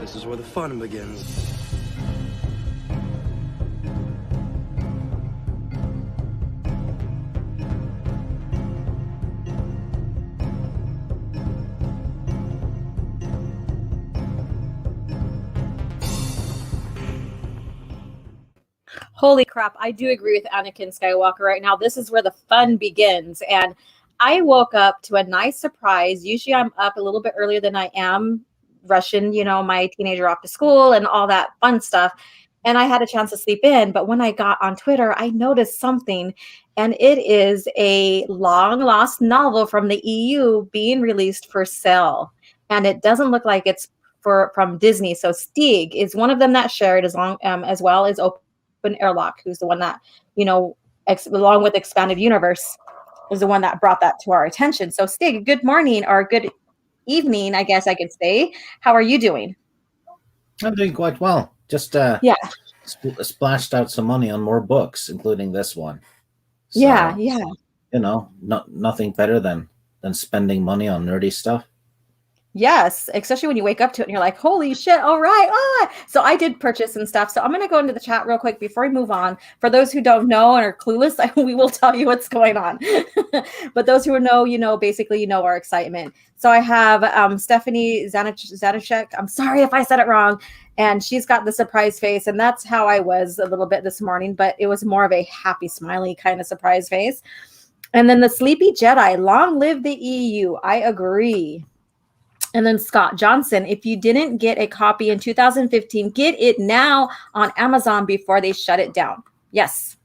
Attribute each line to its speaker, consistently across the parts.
Speaker 1: This is where the fun begins.
Speaker 2: Holy crap, I do agree with Anakin Skywalker right now. This is where the fun begins. And I woke up to a nice surprise. Usually I'm up a little bit earlier than I am, rushing, my teenager off to school and all that fun stuff. And I had a chance to sleep in. But when I got on Twitter, I noticed something. And it is a long lost novel from the EU being released for sale. And it doesn't look like it's from Disney. So Stieg is one of them that shared as well as Open Airlock, who's the one that, along with Expanded Universe, is the one that brought that to our attention. So Stig, good morning or good evening, I guess I could say. How are you doing?
Speaker 3: I'm doing quite well. Just splashed out some money on more books, including this one. So,
Speaker 2: yeah.
Speaker 3: Nothing better than spending money on nerdy stuff.
Speaker 2: Yes, especially when you wake up to it and you're like, holy shit, all right. So I did purchase some stuff. So I'm going to go into the chat real quick before we move on. For those who don't know and are clueless, we will tell you what's going on. But those who know, basically, our excitement. So I have Stephanie Zanachek. I'm sorry if I said it wrong. And she's got the surprise face. And that's how I was a little bit this morning. But it was more of a happy, smiley kind of surprise face. And then the Sleepy Jedi, long live the EU. I agree. And then Scott Johnson, if you didn't get a copy in 2015, get it now on Amazon before they shut it down. Yes.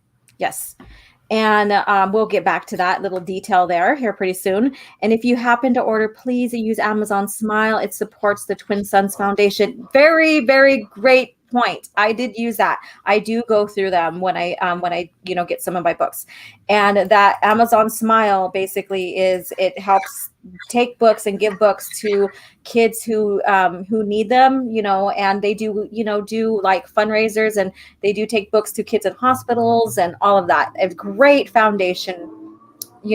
Speaker 2: And we'll get back to that little detail there here pretty soon. And if you happen to order, please use Amazon Smile. It supports the Twin Sons Foundation. Very, very great point. I did use that. I do go through them when I get some of my books. And that Amazon Smile basically it helps take books and give books to kids who need them, and they do like fundraisers, and they do take books to kids in hospitals and all of that. A great foundation.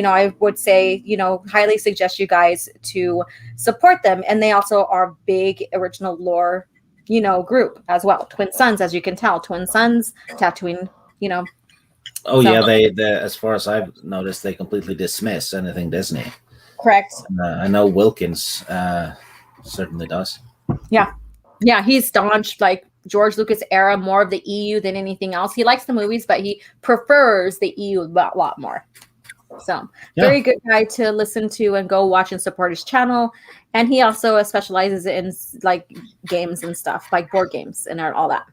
Speaker 2: I would say, highly suggest you guys to support them. And they also are big original lore, group as well. Twin Sons, as you can tell, Twin Sons, Tatooine,
Speaker 3: Oh, so. Yeah, they as far as I've noticed, they completely dismiss anything Disney.
Speaker 2: Correct.
Speaker 3: I know Wilkins certainly does.
Speaker 2: Yeah, he's staunch, like George Lucas era, more of the EU than anything else. He likes the movies, but he prefers the EU a lot more. So very good guy to listen to and go watch and support his channel. And he also specializes in like games and stuff, like board games and all that.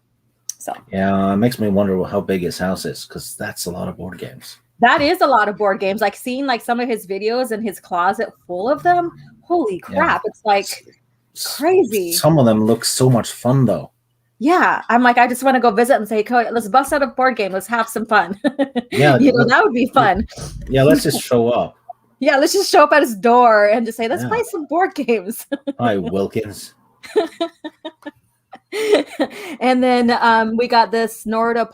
Speaker 2: So
Speaker 3: yeah, it makes me wonder how big his house is, because that's a lot of board games.
Speaker 2: That is a lot of board games. Like seeing like some of his videos in his closet full of them. Holy crap. Yeah. It's like crazy.
Speaker 3: Some of them look so much fun though.
Speaker 2: Yeah. I'm like, I just want to go visit and say, okay, let's bust out a board game. Let's have some fun.
Speaker 3: Yeah.
Speaker 2: That would be fun.
Speaker 3: Yeah. Let's just show up.
Speaker 2: Yeah. Let's just show up at his door and just say, let's play some board games.
Speaker 3: Hi, Wilkins.
Speaker 2: And then we got this Snorta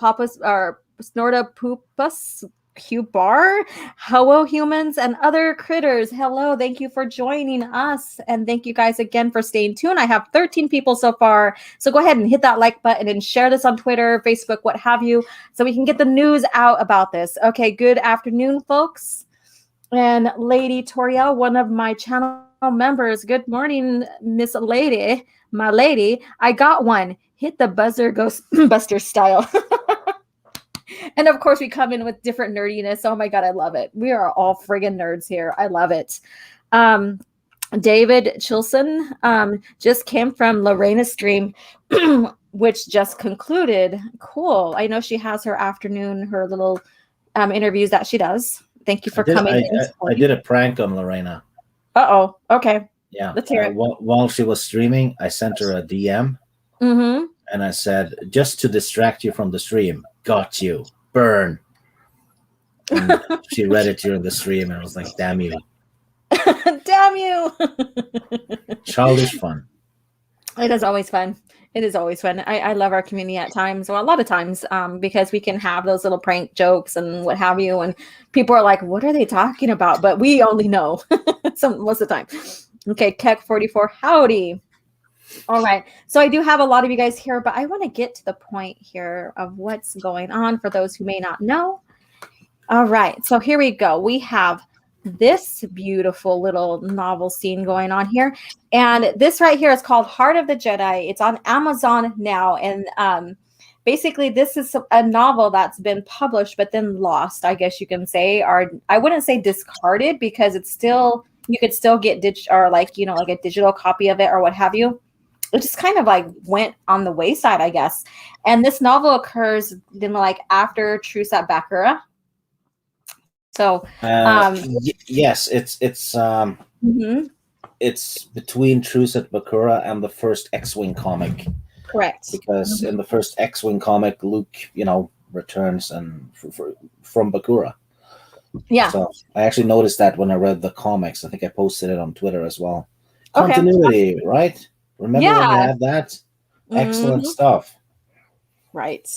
Speaker 2: Poopus Q-Bar. Hello, humans and other critters. Hello, thank you for joining us. And thank you guys again for staying tuned. I have 13 people so far. So go ahead and hit that like button and share this on Twitter, Facebook, what have you, so we can get the news out about this. Okay, good afternoon, folks. And Lady Toriel, one of my channel members. Good morning, Miss Lady. My lady, I got one. Hit the buzzer, Ghostbuster style. And of course, we come in with different nerdiness. Oh my God, I love it. We are all friggin' nerds here. I love it. David Chilson just came from Lorena's stream, which just concluded. Cool. I know she has her afternoon, her little interviews that she does. Thank you for coming.
Speaker 3: I did a prank on Lorena.
Speaker 2: Uh-oh. Okay.
Speaker 3: Yeah.
Speaker 2: Let's hear it.
Speaker 3: While she was streaming, I sent her a DM.
Speaker 2: Mm-hmm.
Speaker 3: And I said, just to distract you from the stream, got you. Burn. And she read it during the stream and I was like, damn you.
Speaker 2: Damn you.
Speaker 3: Childish fun.
Speaker 2: It is always fun. It is always fun. I love our community at times, well, a lot of times, because we can have those little prank jokes and what have you. And people are like, what are they talking about? But we only know most of the time. Okay, Keck44, howdy. All right. So I do have a lot of you guys here, but I want to get to the point here of what's going on for those who may not know. All right. So here we go. We have this beautiful little novel scene going on here. And this right here is called Heart of the Jedi. It's on Amazon now. And basically, this is a novel that's been published, but then lost, I guess you can say, or I wouldn't say discarded, because it's still, you could still get or like, you know, like a digital copy of it or what have you. It just kind of like went on the wayside, I guess. And this novel occurs then like after Truce at Bakura. So
Speaker 3: yes,
Speaker 2: mhm,
Speaker 3: it's between Truce at Bakura and the first X-Wing comic,
Speaker 2: correct.
Speaker 3: because in the first X-Wing comic, Luke, returns and from Bakura.
Speaker 2: Yeah.
Speaker 3: So I actually noticed that when I read the comics. I think I posted it on Twitter as well.
Speaker 2: Okay.
Speaker 3: Continuity, right? Remember when you had that? Excellent
Speaker 2: Mhm.
Speaker 3: stuff.
Speaker 2: Right.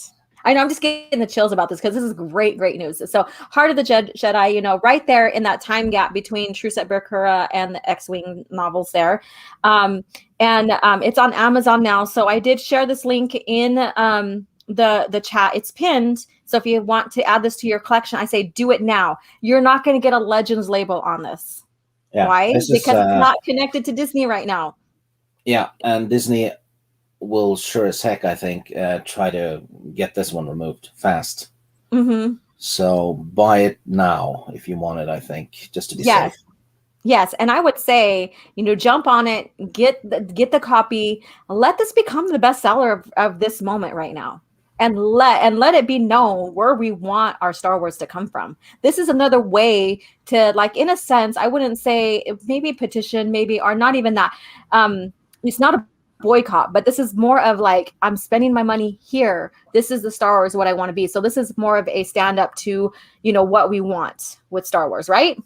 Speaker 2: I know, I'm just getting the chills about this because this is great news. So Heart of the Jedi, you know, right there in that time gap between Truce at Bakura and the X-Wing novels there. And it's on Amazon now. So I did share this link in the chat. It's pinned. So if you want to add this to your collection, I say do it now. You're not going to get a Legends label on this.
Speaker 3: Yeah,
Speaker 2: Why?
Speaker 3: this
Speaker 2: Because
Speaker 3: is,
Speaker 2: it's not connected to Disney right now.
Speaker 3: Yeah, and Disney will sure as heck, I think, try to get this one removed fast.
Speaker 2: Mm-hmm.
Speaker 3: So buy it now if you want it, I think, just to be
Speaker 2: Yes.
Speaker 3: safe.
Speaker 2: Yes, and I would say, you know, jump on it, get the copy, let this become the bestseller of this moment right now, and let it be known where we want our Star Wars to come from. This is another way to, like, in a sense, I wouldn't say maybe petition, maybe, or not even that. It's not a boycott, but this is more of like, I'm spending my money here. This is the Star Wars what I want to be. So this is more of a stand up to, you know, what we want with Star Wars, right?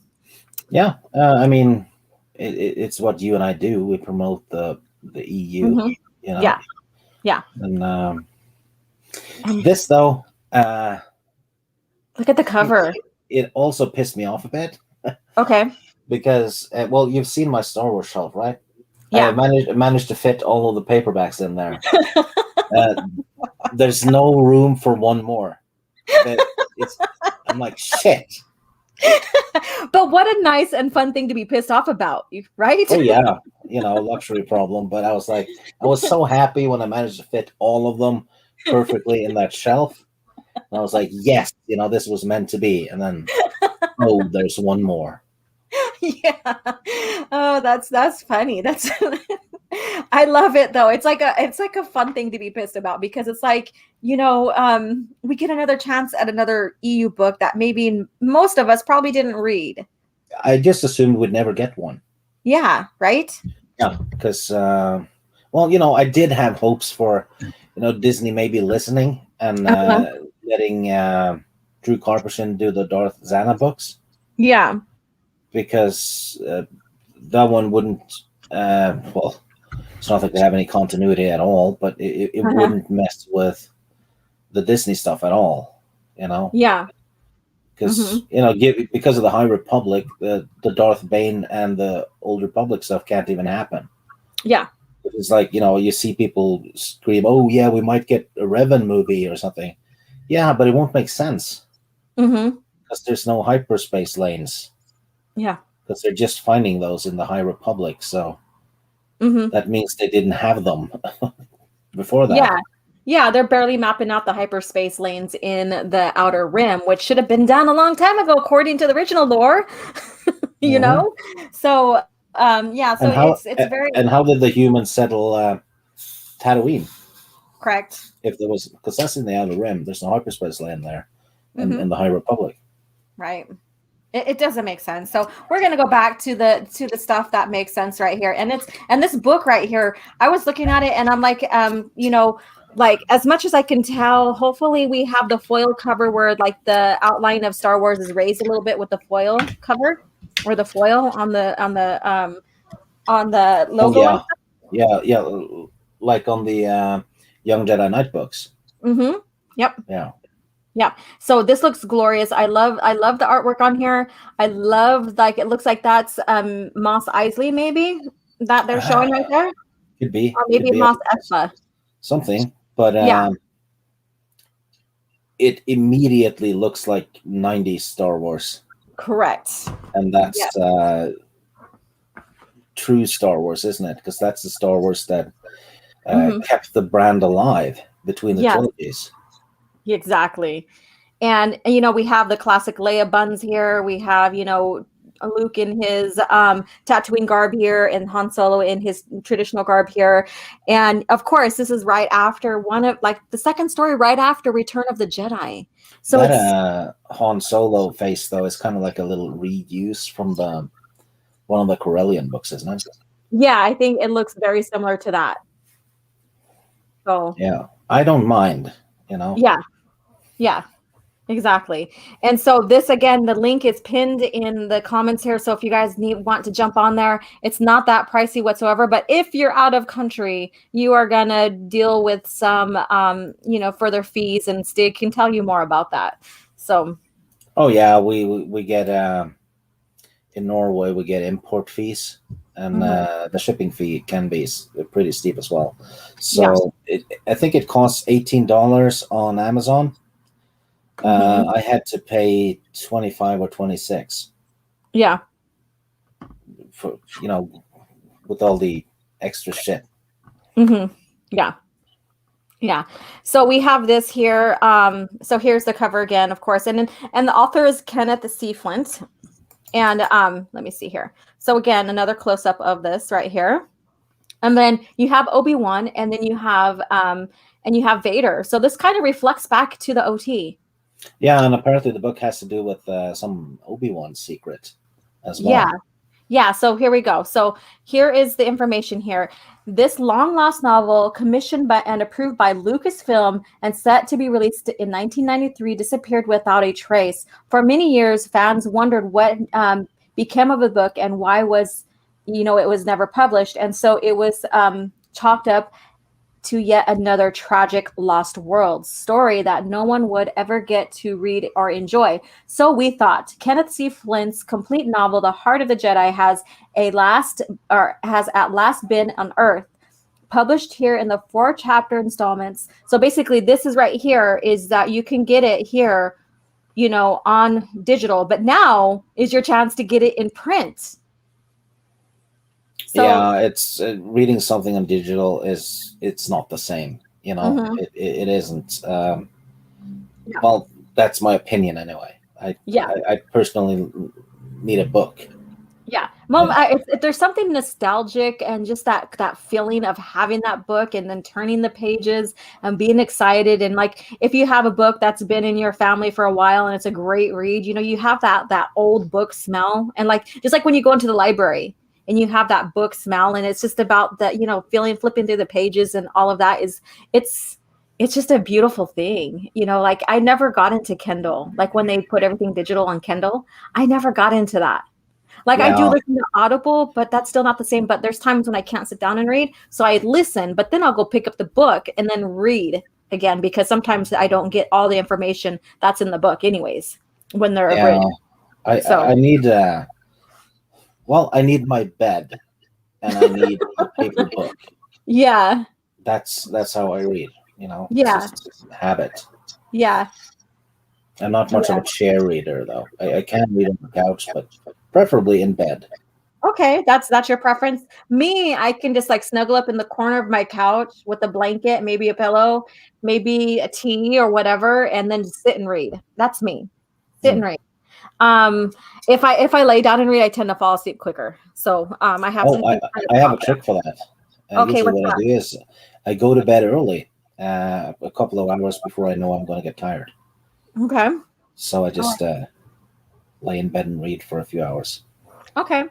Speaker 3: Yeah, I mean, it's what you and I do. We promote the EU,
Speaker 2: Mm-hmm.
Speaker 3: you know.
Speaker 2: Yeah.
Speaker 3: And this though,
Speaker 2: Look at the cover.
Speaker 3: it also pissed me off a bit.
Speaker 2: Okay.
Speaker 3: Because well, you've seen my Star Wars shelf, right?
Speaker 2: Yeah.
Speaker 3: I managed to fit all of the paperbacks in there. There's no room for one more. I'm like, shit.
Speaker 2: But what a nice and fun thing to be pissed off about, right?
Speaker 3: Oh yeah, luxury problem. But I was so happy when I managed to fit all of them perfectly in that shelf. And I was like, yes, this was meant to be. And then, oh, there's one more.
Speaker 2: Yeah. Oh, that's funny. That's I love it though. It's like a fun thing to be pissed about, because it's like, we get another chance at another EU book that maybe most of us probably didn't read.
Speaker 3: I just assumed we'd never get one.
Speaker 2: Yeah, right?
Speaker 3: Yeah, because I did have hopes for Disney maybe listening and letting Drew Carpershin do the Darth Zana books.
Speaker 2: Yeah.
Speaker 3: Because that one wouldn't, it's not like they have any continuity at all, but it wouldn't mess with the Disney stuff at all,
Speaker 2: Yeah.
Speaker 3: Because, because of the High Republic, the Darth Bane and the Old Republic stuff can't even happen.
Speaker 2: Yeah.
Speaker 3: It's like, you see people scream, oh, yeah, we might get a Revan movie or something. Yeah, but it won't make sense. Because there's no hyperspace lanes.
Speaker 2: Yeah.
Speaker 3: Because they're just finding those in the High Republic. So that means they didn't have them before that.
Speaker 2: Yeah. Yeah, they're barely mapping out the hyperspace lanes in the Outer Rim, which should have been done a long time ago, according to the original lore. you know? So, yeah, so it's very...
Speaker 3: And how did the humans settle Tatooine?
Speaker 2: Correct.
Speaker 3: If there was... Because that's in the Outer Rim. There's no hyperspace lane there in the High Republic.
Speaker 2: Right. It doesn't make sense. So we're going to go back to the stuff that makes sense right here. And this book right here, I was looking at it and I'm like, like, as much as I can tell, hopefully we have the foil cover where like the outline of Star Wars is raised a little bit with the foil cover or the foil on the logo.
Speaker 3: Oh, yeah. Like on the Young Jedi Knight books.
Speaker 2: Yep.
Speaker 3: Yeah.
Speaker 2: So this looks glorious. I love the artwork on here. I love, like, it looks like that's Mos Eisley maybe that they're showing right there.
Speaker 3: Could be.
Speaker 2: Or maybe Mos Espa.
Speaker 3: Something, but
Speaker 2: Yeah.
Speaker 3: it immediately looks like 90s Star Wars.
Speaker 2: Correct.
Speaker 3: And that's true Star Wars, isn't it? Because that's the Star Wars that kept the brand alive between the trilogies.
Speaker 2: Exactly. And, we have the classic Leia buns here. We have, Luke in his Tatooine garb here, and Han Solo in his traditional garb here. And of course, this is right after the second story right after Return of the Jedi. So
Speaker 3: that Han Solo face, though, is kind of like a little reuse from one of the Corellian books, isn't it?
Speaker 2: Yeah, I think it looks very similar to that. So
Speaker 3: yeah, I don't mind,
Speaker 2: Yeah. Exactly. And so this, again, the link is pinned in the comments here. So if you guys want to jump on there, it's not that pricey whatsoever. But if you're out of country, you are going to deal with some, further fees, and Stig can tell you more about that. So.
Speaker 3: Oh, yeah. We get, in Norway, we get import fees, and the shipping fee can be pretty steep as well. So I think it costs $18 on Amazon. I had to pay 25 or 26.
Speaker 2: Yeah.
Speaker 3: For with all the extra shit.
Speaker 2: Yeah. Yeah. So we have this here. So here's the cover again, of course, and the author is Kenneth C. Flint. And let me see here. So again, another close up of this right here. And then you have Obi-Wan, and then you have Vader. So this kind of reflects back to the OT.
Speaker 3: Yeah, and apparently the book has to do with some Obi-Wan secret as well.
Speaker 2: Yeah. So here we go. So here is the information here. This long lost novel, commissioned by and approved by Lucasfilm and set to be released in 1993, disappeared without a trace. For many years, fans wondered what became of the book and why it was never published. And so it was chalked up to yet another tragic lost world story that no one would ever get to read or enjoy. So we thought Kenneth C. Flint's complete novel, The Heart of the Jedi, has at last been unearthed, published here in the 4-chapter installments. So basically, this is right here is that you can get it here, on digital, but now is your chance to get it in print.
Speaker 3: So, yeah, it's reading something on digital it's not the same, it isn't. Well, that's my opinion anyway. I personally need a book.
Speaker 2: Yeah. Well, if there's something nostalgic and just that feeling of having that book and then turning the pages and being excited, and like if you have a book that's been in your family for a while and it's a great read, you have that old book smell, and just like when you go into the library and you have that book smell, and it's just about the, flipping through the pages and all of that it's just a beautiful thing. Like I never got into Kindle. Like when they put everything digital on Kindle, I never got into that. Like I do listen to Audible, but that's still not the same. But there's times when I can't sit down and read. So I listen, but then I'll go pick up the book and then read again, because sometimes I don't get all the information that's in the book anyways when they're abridged.
Speaker 3: I need I need my bed, and I need a paper book.
Speaker 2: Yeah.
Speaker 3: That's how I read, Yeah.
Speaker 2: It's
Speaker 3: just a habit.
Speaker 2: Yeah.
Speaker 3: I'm not much of a chair reader, though. I can read on the couch, but preferably in bed.
Speaker 2: Okay, that's your preference. Me, I can just snuggle up in the corner of my couch with a blanket, maybe a pillow, maybe a tea or whatever, and then just sit and read. That's me. Sit and read. If I lay down and read, I tend to fall asleep quicker. So I have.
Speaker 3: I have a trick for that.
Speaker 2: Okay,
Speaker 3: usually what I do is I go to bed early, a couple of hours before I know I'm going to get tired.
Speaker 2: Okay.
Speaker 3: So I just lay in bed and read for a few hours.
Speaker 2: Okay.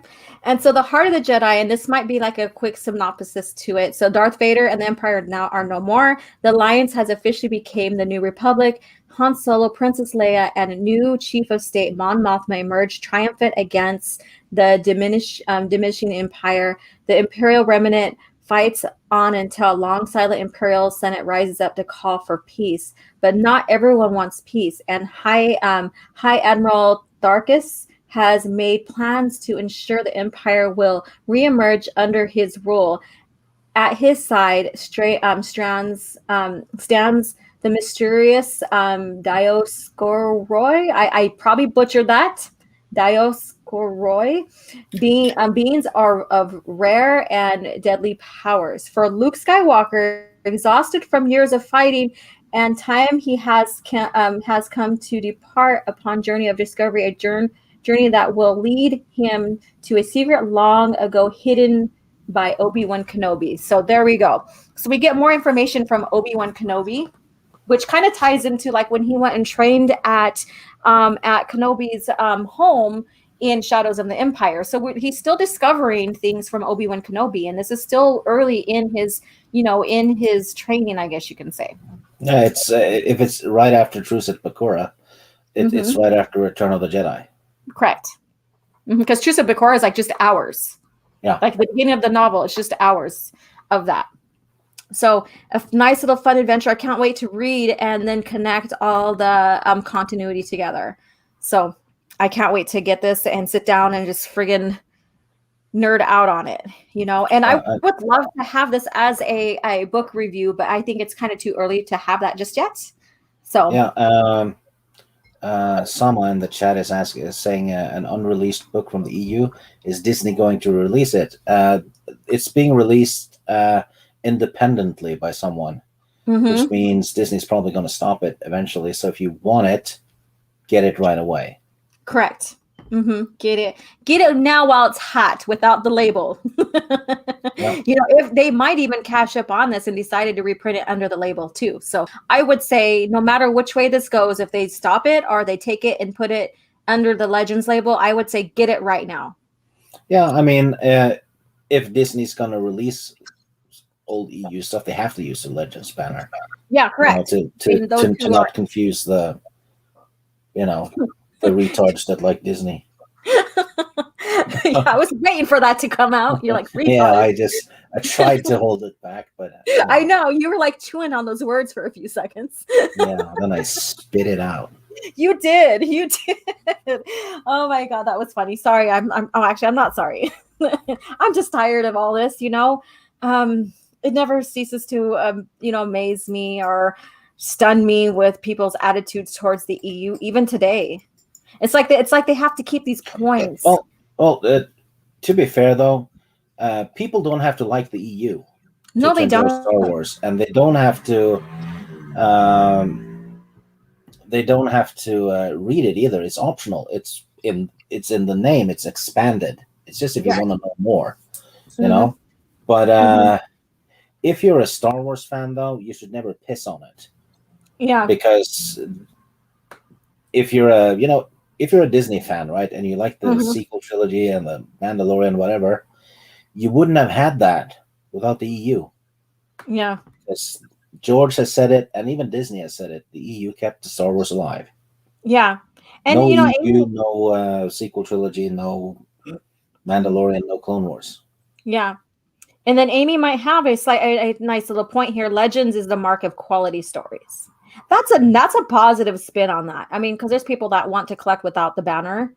Speaker 2: And so The Heart of the Jedi, and this might be like a quick synopsis to it. So Darth Vader and the Empire now are no more. The Alliance has officially become the New Republic. Han Solo, Princess Leia, and a new Chief of State, Mon Mothma, emerge triumphant against the diminishing Empire. The Imperial remnant fights on until a long silent Imperial Senate rises up to call for peace. But not everyone wants peace. And High Admiral Tharkus has made plans to ensure the Empire will reemerge under his rule. At his side, stands the mysterious Dioscoroi. I probably butchered that. Dioscoroi. Beings are of rare and deadly powers. For Luke Skywalker, exhausted from years of fighting and time, he has come to depart upon journey of discovery, a journey that will lead him to a secret long ago hidden by Obi-Wan Kenobi. So there we go. So we get more information from Obi-Wan Kenobi, which kind of ties into like when he went and trained at Kenobi's home in Shadows of the Empire. So he's still discovering things from Obi-Wan Kenobi, and this is still early in his, in his training, I guess you can say.
Speaker 3: Yeah, it's if it's right after Truce at Bakura, it's right after Return of the Jedi.
Speaker 2: Correct. Because Truce at Bakura is like just hours.
Speaker 3: Yeah.
Speaker 2: Like the beginning of the novel, it's just hours of that. So a nice little fun adventure. I can't wait to read and then connect all the continuity together. So I can't wait to get this and sit down and just friggin' nerd out on it, And I would love to have this as a book review, but I think it's kind of too early to have that just yet. So
Speaker 3: yeah, Sama in the chat is saying an unreleased book from the EU. Is Disney going to release it? It's being released independently by someone, which means Disney's probably going to stop it eventually. So if you want it, get it right away.
Speaker 2: Correct. Get it now while it's hot without the label. Yeah. If they might even cash up on this and decided to reprint it under the label too. So I would say no matter which way this goes, if they stop it or they take it and put it under the Legends label, I would say get it right now.
Speaker 3: Yeah, I mean, if Disney's going to release old EU stuff, they have to use the Legends banner.
Speaker 2: Yeah, correct.
Speaker 3: To not confuse the, the retards that like Disney.
Speaker 2: Yeah, I was waiting for that to come out. You're like, retard.
Speaker 3: Yeah, I tried to hold it back, but
Speaker 2: I know you were like chewing on those words for a few seconds.
Speaker 3: Yeah, then I spit it out.
Speaker 2: You did. Oh my god, that was funny. Sorry, I'm not sorry. I'm just tired of all this. It never ceases to amaze me or stun me with people's attitudes towards the EU, even today. It's like they have to keep these points.
Speaker 3: Well, to be fair though, people don't have to like the EU.
Speaker 2: No, they don't.
Speaker 3: Star Wars, and they don't have to. They don't have to read it either. It's optional. It's in the name. It's expanded. It's just if you want to know more, But if you're a Star Wars fan, though, you should never piss on it.
Speaker 2: Yeah.
Speaker 3: Because if you're a Disney fan, right, and you like the sequel trilogy and the Mandalorian, whatever, you wouldn't have had that without the EU.
Speaker 2: Yeah.
Speaker 3: Because George has said it, and even Disney has said it. The EU kept the Star Wars alive.
Speaker 2: Yeah. And
Speaker 3: no EU, no sequel trilogy, no Mandalorian, no Clone Wars.
Speaker 2: Yeah. And then Amy might have a nice little point here. Legends is the mark of quality stories. That's a positive spin on that. I mean, because there's people that want to collect without the banner,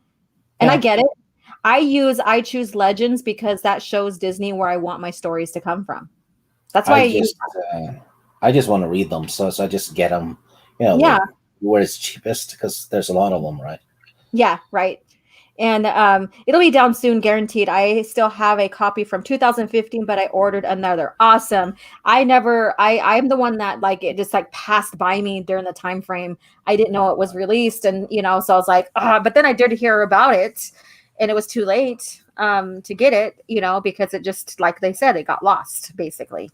Speaker 2: and I get it. I choose Legends because that shows Disney where I want my stories to come from. That's why
Speaker 3: I just want to read them, so I just get them. Where it's cheapest because there's a lot of them, right? Yeah, right.
Speaker 2: And it'll be down soon, guaranteed. I still have a copy from 2015, but I ordered another. Awesome. I'm the one that it just passed by me during the time frame. I didn't know it was released, and so I was like, but then I did hear about it, and it was too late to get it, because it just, like they said, it got lost basically.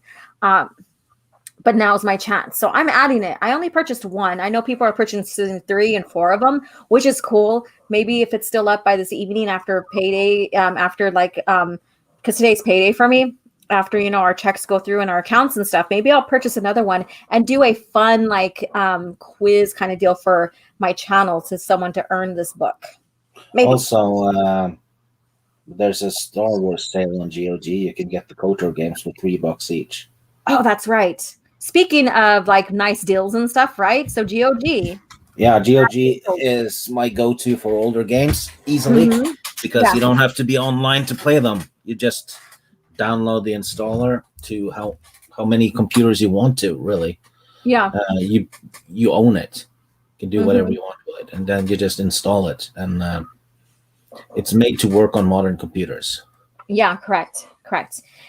Speaker 2: But now's my chance. So I'm adding it. I only purchased one. I know people are purchasing 3 and 4 of them, which is cool. Maybe if it's still up by this evening after payday, because today's payday for me, after, our checks go through and our accounts and stuff, maybe I'll purchase another one and do a fun, quiz kind of deal for my channel to someone to earn this book. Maybe.
Speaker 3: Also, there's a Star Wars sale on GOG. You can get the KOTOR games for $3 each.
Speaker 2: Oh, that's right. Speaking of nice deals and stuff, right? So GOG.
Speaker 3: Yeah, GOG is my go-to for older games easily because you don't have to be online to play them. You just download the installer to how many computers you want to. Really,
Speaker 2: Yeah.
Speaker 3: You own it. You can do whatever
Speaker 2: Mhm.
Speaker 3: you want with it, and then you just install it, and it's made to work on modern computers.
Speaker 2: Yeah, correct.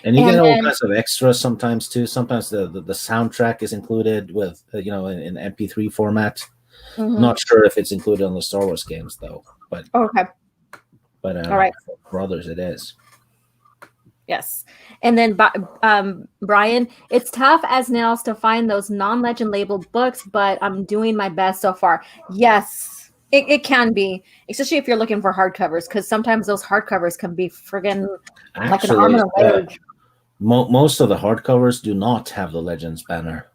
Speaker 3: And you
Speaker 2: And
Speaker 3: get all
Speaker 2: then
Speaker 3: kinds of extras sometimes too. Sometimes the soundtrack is included with in MP3 format.
Speaker 2: mhm.
Speaker 3: Not sure if it's included on the Star Wars games though, but
Speaker 2: Okay. All right.
Speaker 3: for others it is.
Speaker 2: Yes. And then Brian, it's tough as nails to find those non-legend labeled books, but I'm doing my best so far. Yes. It can be, especially if you're looking for hardcovers, because sometimes those hardcovers can be friggin' like an arm
Speaker 3: Actually,
Speaker 2: and a leg.
Speaker 3: most of the hardcovers do not have the Legends banner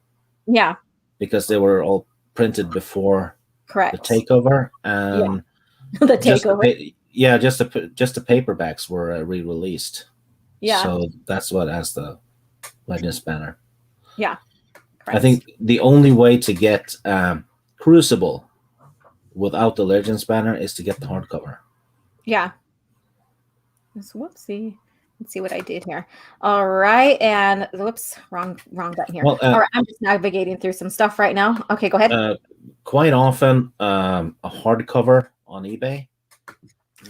Speaker 2: Yeah,
Speaker 3: because they were all printed before the
Speaker 2: correct.
Speaker 3: takeover, and
Speaker 2: The
Speaker 3: just
Speaker 2: takeover.
Speaker 3: just the paperbacks were re-released.
Speaker 2: Yeah.
Speaker 3: So that's what has the Legends banner.
Speaker 2: Yeah.
Speaker 3: I think the only way to get Crucible without the Legends banner is to get the hardcover.
Speaker 2: Yeah. Whoopsie. Let's see what I did here. All right. And whoops, wrong button here.
Speaker 3: Well,
Speaker 2: all right. I'm just navigating through some stuff right now. Okay, go ahead.
Speaker 3: Quite often, a hardcover on eBay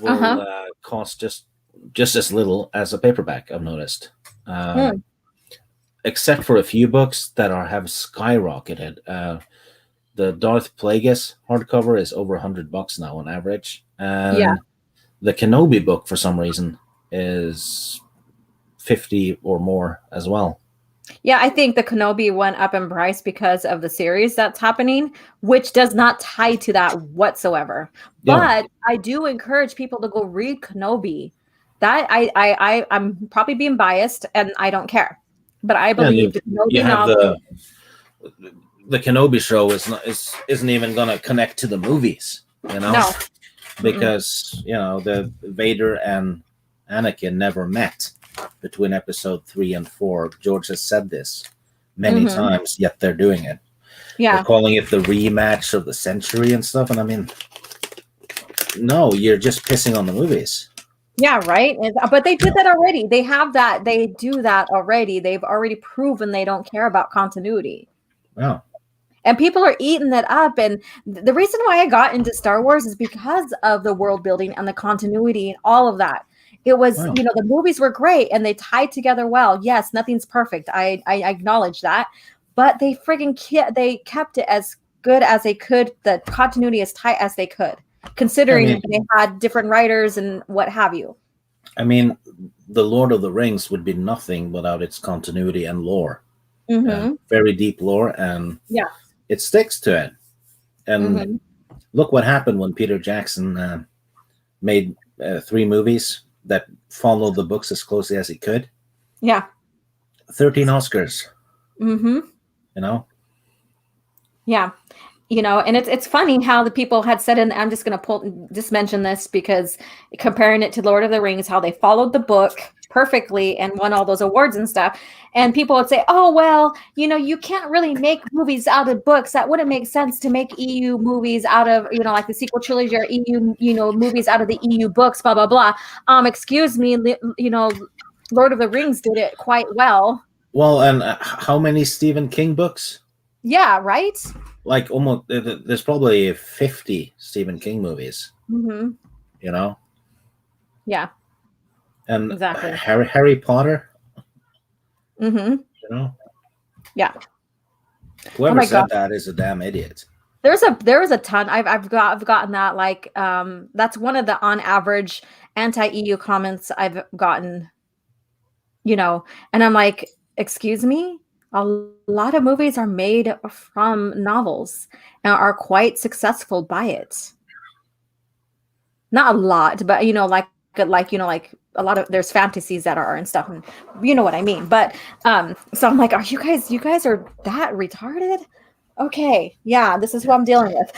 Speaker 3: will cost just as little as a paperback, I've noticed. Except for a few books that have skyrocketed. The Darth Plagueis hardcover is over $100 now on average. And the Kenobi book, for some reason, is 50 or more as well.
Speaker 2: Yeah, I think the Kenobi went up in price because of the series that's happening, which does not tie to that whatsoever.
Speaker 3: Yeah.
Speaker 2: But I do encourage people to go read Kenobi. That I'm probably being biased, and I don't care. But I believe the Kenobi
Speaker 3: you have
Speaker 2: novel.
Speaker 3: The Kenobi show isn't even going to connect to the movies,
Speaker 2: No.
Speaker 3: Because the Vader and Anakin never met between episode 3 and 4. George has said this many times, yet they're doing it.
Speaker 2: Yeah.
Speaker 3: They're calling it the rematch of the century and stuff. And I mean, no, you're just pissing on the movies.
Speaker 2: Yeah, right. But they did that already. They have that. They do that already. They've already proven they don't care about continuity.
Speaker 3: Wow.
Speaker 2: And people are eating that up. And the reason why I got into Star Wars is because of the world building and the continuity and all of that. It was, the movies were great and they tied together well. Yes, nothing's perfect. I acknowledge that. But they they kept it as good as they could, the continuity as tight as they could, considering they had different writers and what have you.
Speaker 3: I mean, the Lord of the Rings would be nothing without its continuity and lore. Very deep lore, and it sticks to it. And look what happened when Peter Jackson made 3 movies that followed the books as closely as he could.
Speaker 2: Yeah.
Speaker 3: 13 Oscars.
Speaker 2: Yeah. And it's funny how the people had said, and I'm just going to just mention this because comparing it to Lord of the Rings, how they followed the book perfectly and won all those awards and stuff. And people would say, oh, well, you can't really make movies out of books. That wouldn't make sense to make EU movies out of, like the sequel trilogy or EU, movies out of the EU books, blah, blah, blah. Excuse me, Lord of the Rings did it quite well.
Speaker 3: Well, and how many Stephen King books?
Speaker 2: Yeah, right?
Speaker 3: Like almost, there's probably 50 Stephen King movies.
Speaker 2: Yeah.
Speaker 3: And
Speaker 2: exactly.
Speaker 3: Harry Potter.
Speaker 2: Yeah.
Speaker 3: Whoever said that is a damn idiot.
Speaker 2: There is a ton. I've gotten that, like that's one of the on average anti-EU comments I've gotten. And I'm like, excuse me. A lot of movies are made from novels and are quite successful by it. Not a lot, but like a lot of, there's fantasies that are and stuff, and you know what I mean. But so I'm like, are you guys are that retarded? Okay, yeah, this is who I'm dealing with.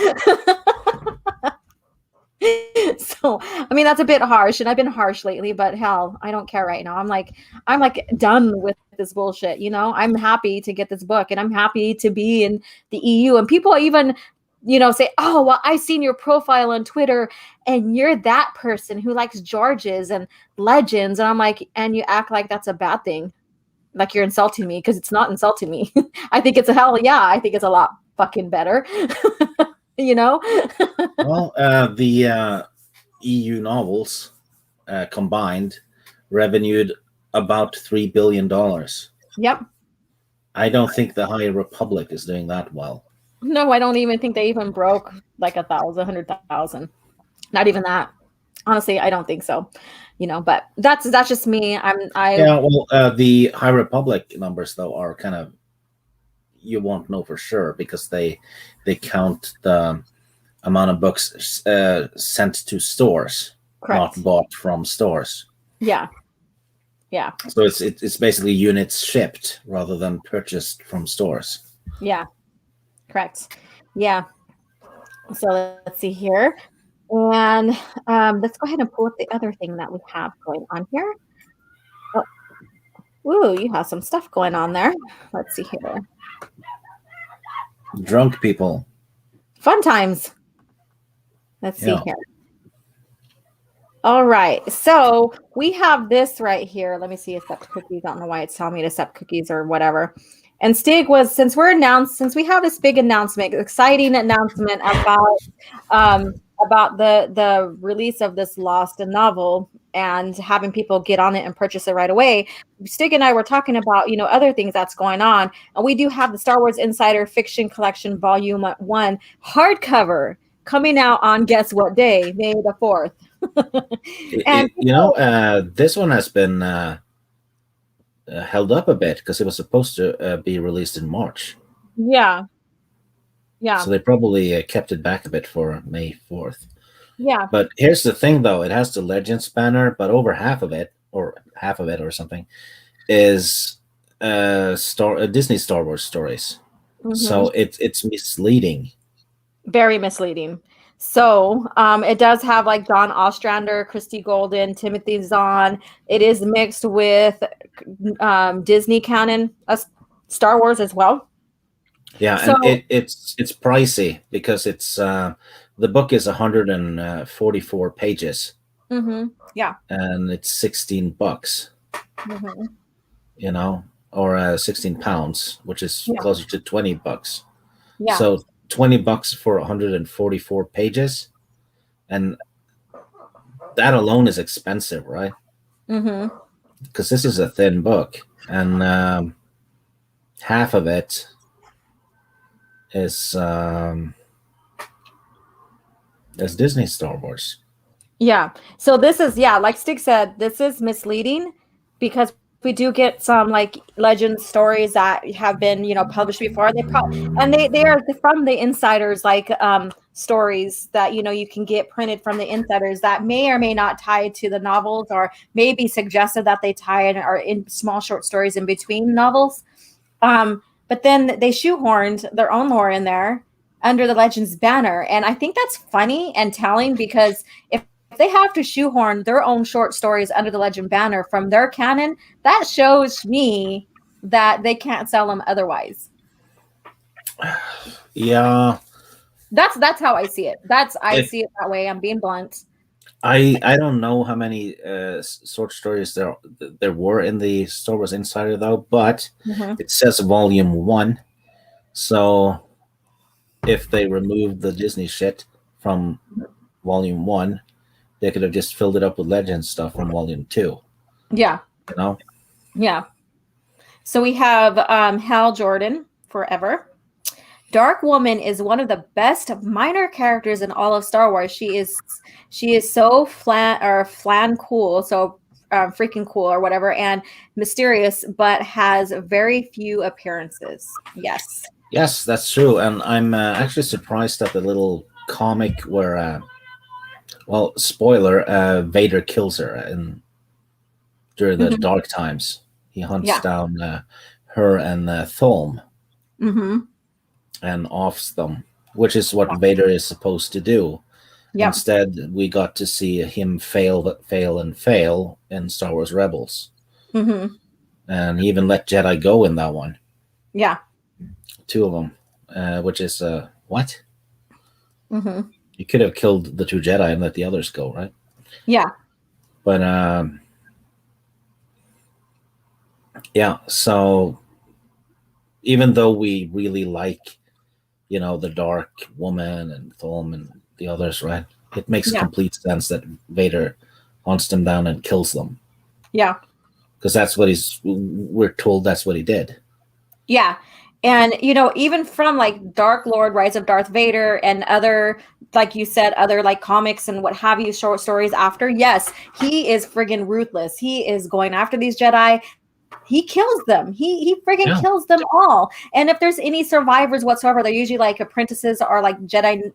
Speaker 2: So I mean, that's a bit harsh, and I've been harsh lately, but hell, I don't care right now. I'm like done with this bullshit. I'm happy to get this book, and I'm happy to be in the EU. And people even say, oh, well, I seen your profile on Twitter and you're that person who likes Georges and legends. And I'm like, and you act like that's a bad thing. Like you're insulting me, because it's not insulting me. I think it's I think it's a lot fucking better.
Speaker 3: Well, the EU novels combined revenued about $3 billion.
Speaker 2: Yep.
Speaker 3: I don't think the High Republic is doing that well.
Speaker 2: No, I don't even think they even broke like 100,000. Not even that. Honestly, I don't think so. But that's just me.
Speaker 3: Yeah, well, the High Republic numbers though are kind of, you won't know for sure because they count the amount of books sent to stores,
Speaker 2: correct.
Speaker 3: not bought from stores.
Speaker 2: Yeah.
Speaker 3: So it's basically units shipped rather than purchased from stores.
Speaker 2: Yeah. Correct. Yeah. So let's see here. And let's go ahead and pull up the other thing that we have going on here. Oh, ooh, you have some stuff going on there. Let's see here.
Speaker 3: Drunk people.
Speaker 2: Fun times. Let's see here. All right. So we have this right here. Let me see, accept cookies. I don't know why it's telling me to accept cookies or whatever. And Stig was, since we have this big announcement, exciting announcement about the release of this Lost novel and having people get on it and purchase it right away. Stig and I were talking about, other things that's going on. And we do have the Star Wars Insider Fiction Collection Volume 1 hardcover coming out on guess what day? May the 4th. And
Speaker 3: this one has been held up a bit because it was supposed to be released in March.
Speaker 2: Yeah.
Speaker 3: So they probably kept it back a bit for May 4th.
Speaker 2: Yeah.
Speaker 3: But here's the thing, though. It has the Legends banner, but over half of it or something is Disney Star Wars stories. Mm-hmm. So it's misleading.
Speaker 2: Very misleading. So it does have like John Ostrander, Christy Golden, Timothy Zahn. It is mixed with Disney canon, Star Wars as well.
Speaker 3: Yeah, so, and it's pricey because it's the book is 144 pages.
Speaker 2: Mm-hmm. Yeah,
Speaker 3: and it's $16.
Speaker 2: Mm-hmm.
Speaker 3: Or 16 pounds, which is closer to $20.
Speaker 2: Yeah.
Speaker 3: So $20 for 144 pages, and that alone is expensive, right?
Speaker 2: Mm-hmm.
Speaker 3: Because this is a thin book, and half of it is Disney Star Wars.
Speaker 2: Yeah. So this is, like Stig said, this is misleading because we do get some like legend stories that have been, published before. They are from the insiders, like stories that, you can get printed from the insiders that may or may not tie to the novels, or maybe suggested that they tie in, or in small short stories in between novels. But then they shoehorned their own lore in there under the Legends banner. And I think that's funny and telling, because if they have to shoehorn their own short stories under the Legend banner from their canon, that shows me that they can't sell them otherwise.
Speaker 3: Yeah.
Speaker 2: That's how I see it. I see it that way. I'm being blunt.
Speaker 3: I don't know how many short stories there were in the Star Wars Insider, though, but it says Volume 1. So if they removed the Disney shit from Volume 1, they could have just filled it up with Legends stuff from Volume 2.
Speaker 2: Yeah. Yeah. So we have Hal Jordan, Forever. Dark Woman is one of the best minor characters in all of Star Wars. She is so flan cool, so freaking cool or whatever, and mysterious, but has very few appearances. Yes,
Speaker 3: that's true. And I'm actually surprised at the little comic where, spoiler, Vader kills her during the dark times. He hunts down her and Thulm.
Speaker 2: Mm-hmm.
Speaker 3: And offs them, which is what Vader is supposed to do. Yep. Instead, we got to see him fail in Star Wars Rebels.
Speaker 2: Mm-hmm.
Speaker 3: And he even let Jedi go in that one.
Speaker 2: Yeah.
Speaker 3: 2 of them, which is what?
Speaker 2: Mm-hmm.
Speaker 3: He could have killed the 2 Jedi and let the others go, right?
Speaker 2: Yeah.
Speaker 3: But yeah. So even though we really like, the Dark Woman and Thom and the others, right? It makes
Speaker 2: Yeah.
Speaker 3: complete sense that Vader hunts them down and kills them,
Speaker 2: Yeah.
Speaker 3: because we're told that's what he did.
Speaker 2: Yeah. And even from like Dark Lord, Rise of Darth Vader, and other, like you said, other like comics and what have you, short stories after, yes, he is friggin' ruthless. He is going after these Jedi. He kills them. He friggin'
Speaker 3: Yeah.
Speaker 2: kills them all. And if there's any survivors whatsoever, they're usually like apprentices or like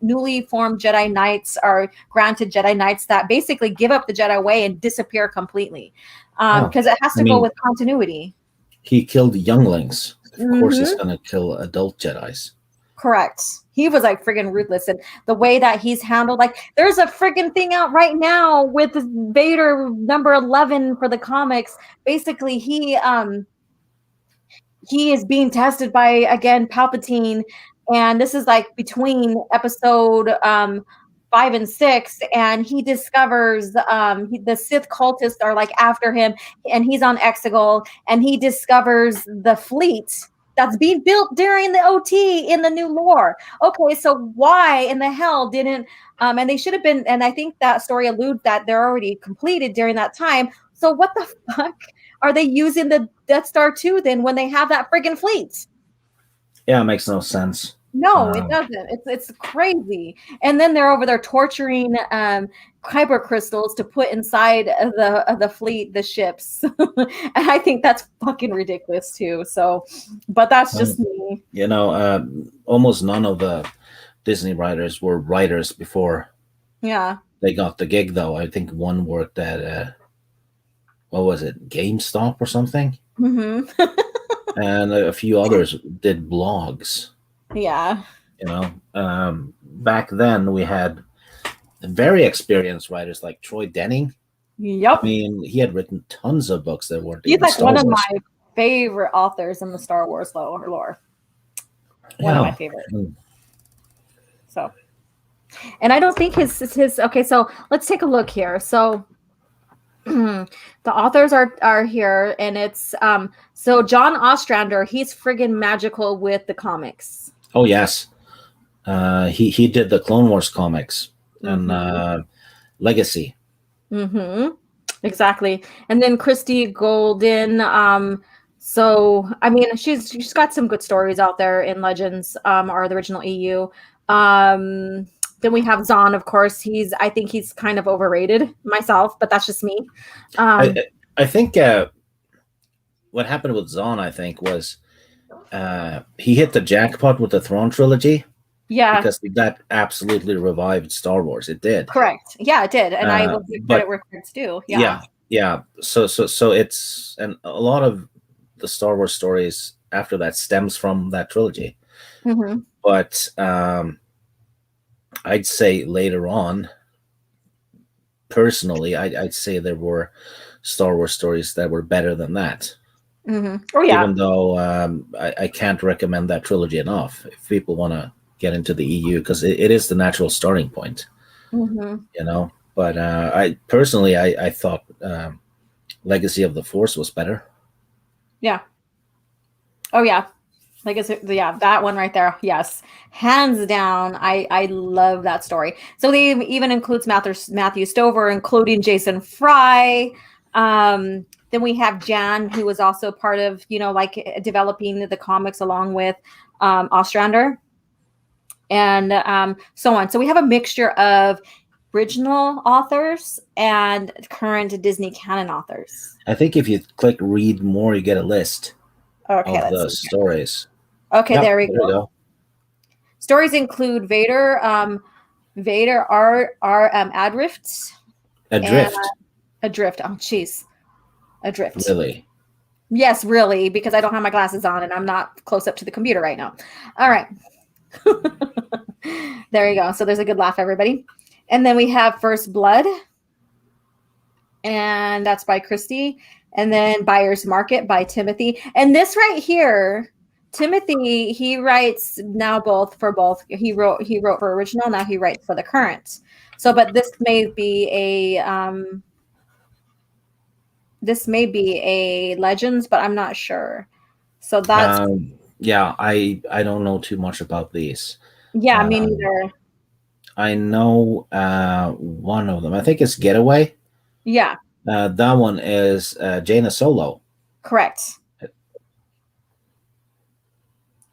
Speaker 2: newly formed Jedi Knights, are granted Jedi Knights that basically give up the Jedi way and disappear completely. Because it has to go with continuity.
Speaker 3: He killed younglings. Of course, he's
Speaker 2: Mm-hmm.
Speaker 3: going to kill adult Jedis.
Speaker 2: Correct. He was like friggin' ruthless, and the way that he's handled, like, there's a friggin' thing out right now with Vader number 11 for the comics. Basically, he is being tested by, again, Palpatine, and this is like between episode 5 and 6, and he discovers the Sith cultists are like after him, and he's on Exegol, and he discovers the fleet that's being built during the OT in the new lore. Okay, so why in the hell didn't and they should have been, and I think that story alludes that they're already completed during that time. So what the fuck are they using the Death Star 2 then when they have that friggin' fleet?
Speaker 3: Yeah, it makes no sense.
Speaker 2: No, it doesn't. It's crazy. And then they're over there torturing kyber crystals to put inside of the fleet, the ships. And I think that's fucking ridiculous too. So, but that's just me.
Speaker 3: Almost none of the Disney writers were writers before
Speaker 2: Yeah.
Speaker 3: they got the gig, though. I think one worked at what was it, GameStop or something,
Speaker 2: Mm-hmm.
Speaker 3: and a few others did blogs.
Speaker 2: Yeah.
Speaker 3: Back then we had very experienced writers like Troy Denning.
Speaker 2: Yep.
Speaker 3: I mean, he had written tons of books that weren't
Speaker 2: He's
Speaker 3: even
Speaker 2: like
Speaker 3: Star
Speaker 2: one of
Speaker 3: Wars.
Speaker 2: my favorite authors in the Star Wars lore. One of my favorite. So, and I don't think his okay. So let's take a look here. So the authors are here, and it's so John Ostrander, he's friggin' magical with the comics.
Speaker 3: Oh yes, he did the Clone Wars comics and Legacy.
Speaker 2: Mm-hmm. Exactly. And then Christy Golden. So I mean, she's got some good stories out there in Legends, or the original EU. Then we have Zahn, of course. I think he's kind of overrated myself, but that's just me.
Speaker 3: I think what happened with Zahn, I think, was he hit the jackpot with the Throne trilogy.
Speaker 2: Yeah,
Speaker 3: because that absolutely revived Star Wars. It did.
Speaker 2: Correct. Yeah, it did, and I will give credit where credit's due.
Speaker 3: Yeah. So it's, and a lot of the Star Wars stories after that stems from that trilogy.
Speaker 2: Mm-hmm.
Speaker 3: But I'd say later on, personally, I'd say there were Star Wars stories that were better than that.
Speaker 2: Mm-hmm. Oh yeah.
Speaker 3: Even though I can't recommend that trilogy enough if people want to get into the EU, because it is the natural starting point.
Speaker 2: Mm-hmm.
Speaker 3: But I personally I thought Legacy of the Force was better.
Speaker 2: Yeah. Oh yeah. Legacy, yeah, that one right there. Yes, hands down. I love that story. So they even includes Matthew Stover, including Jason Fry. Then we have Jan, who was also part of developing the comics along with Ostrander, and so on. So we have a mixture of original authors and current Disney canon authors.
Speaker 3: I think if you click read more, you get a list of the stories.
Speaker 2: Okay, there we go. Stories include Vader, Adrift. Adrift. Oh, jeez. Adrift.
Speaker 3: Really?
Speaker 2: Yes, really, because I don't have my glasses on and I'm not close up to the computer right now. All right. There you go. So there's a good laugh, everybody. And then we have First Blood. And that's by Christy. And then Buyer's Market by Timothy. And this right here, Timothy, he writes now both for both. He wrote for original. Now he writes for the current. So, but this may be a Legends, but I'm not sure. So that's
Speaker 3: Yeah, I don't know too much about these.
Speaker 2: yeah, me neither.
Speaker 3: I know one of them. I think it's Getaway.
Speaker 2: Yeah,
Speaker 3: that one is Jaina Solo.
Speaker 2: correct.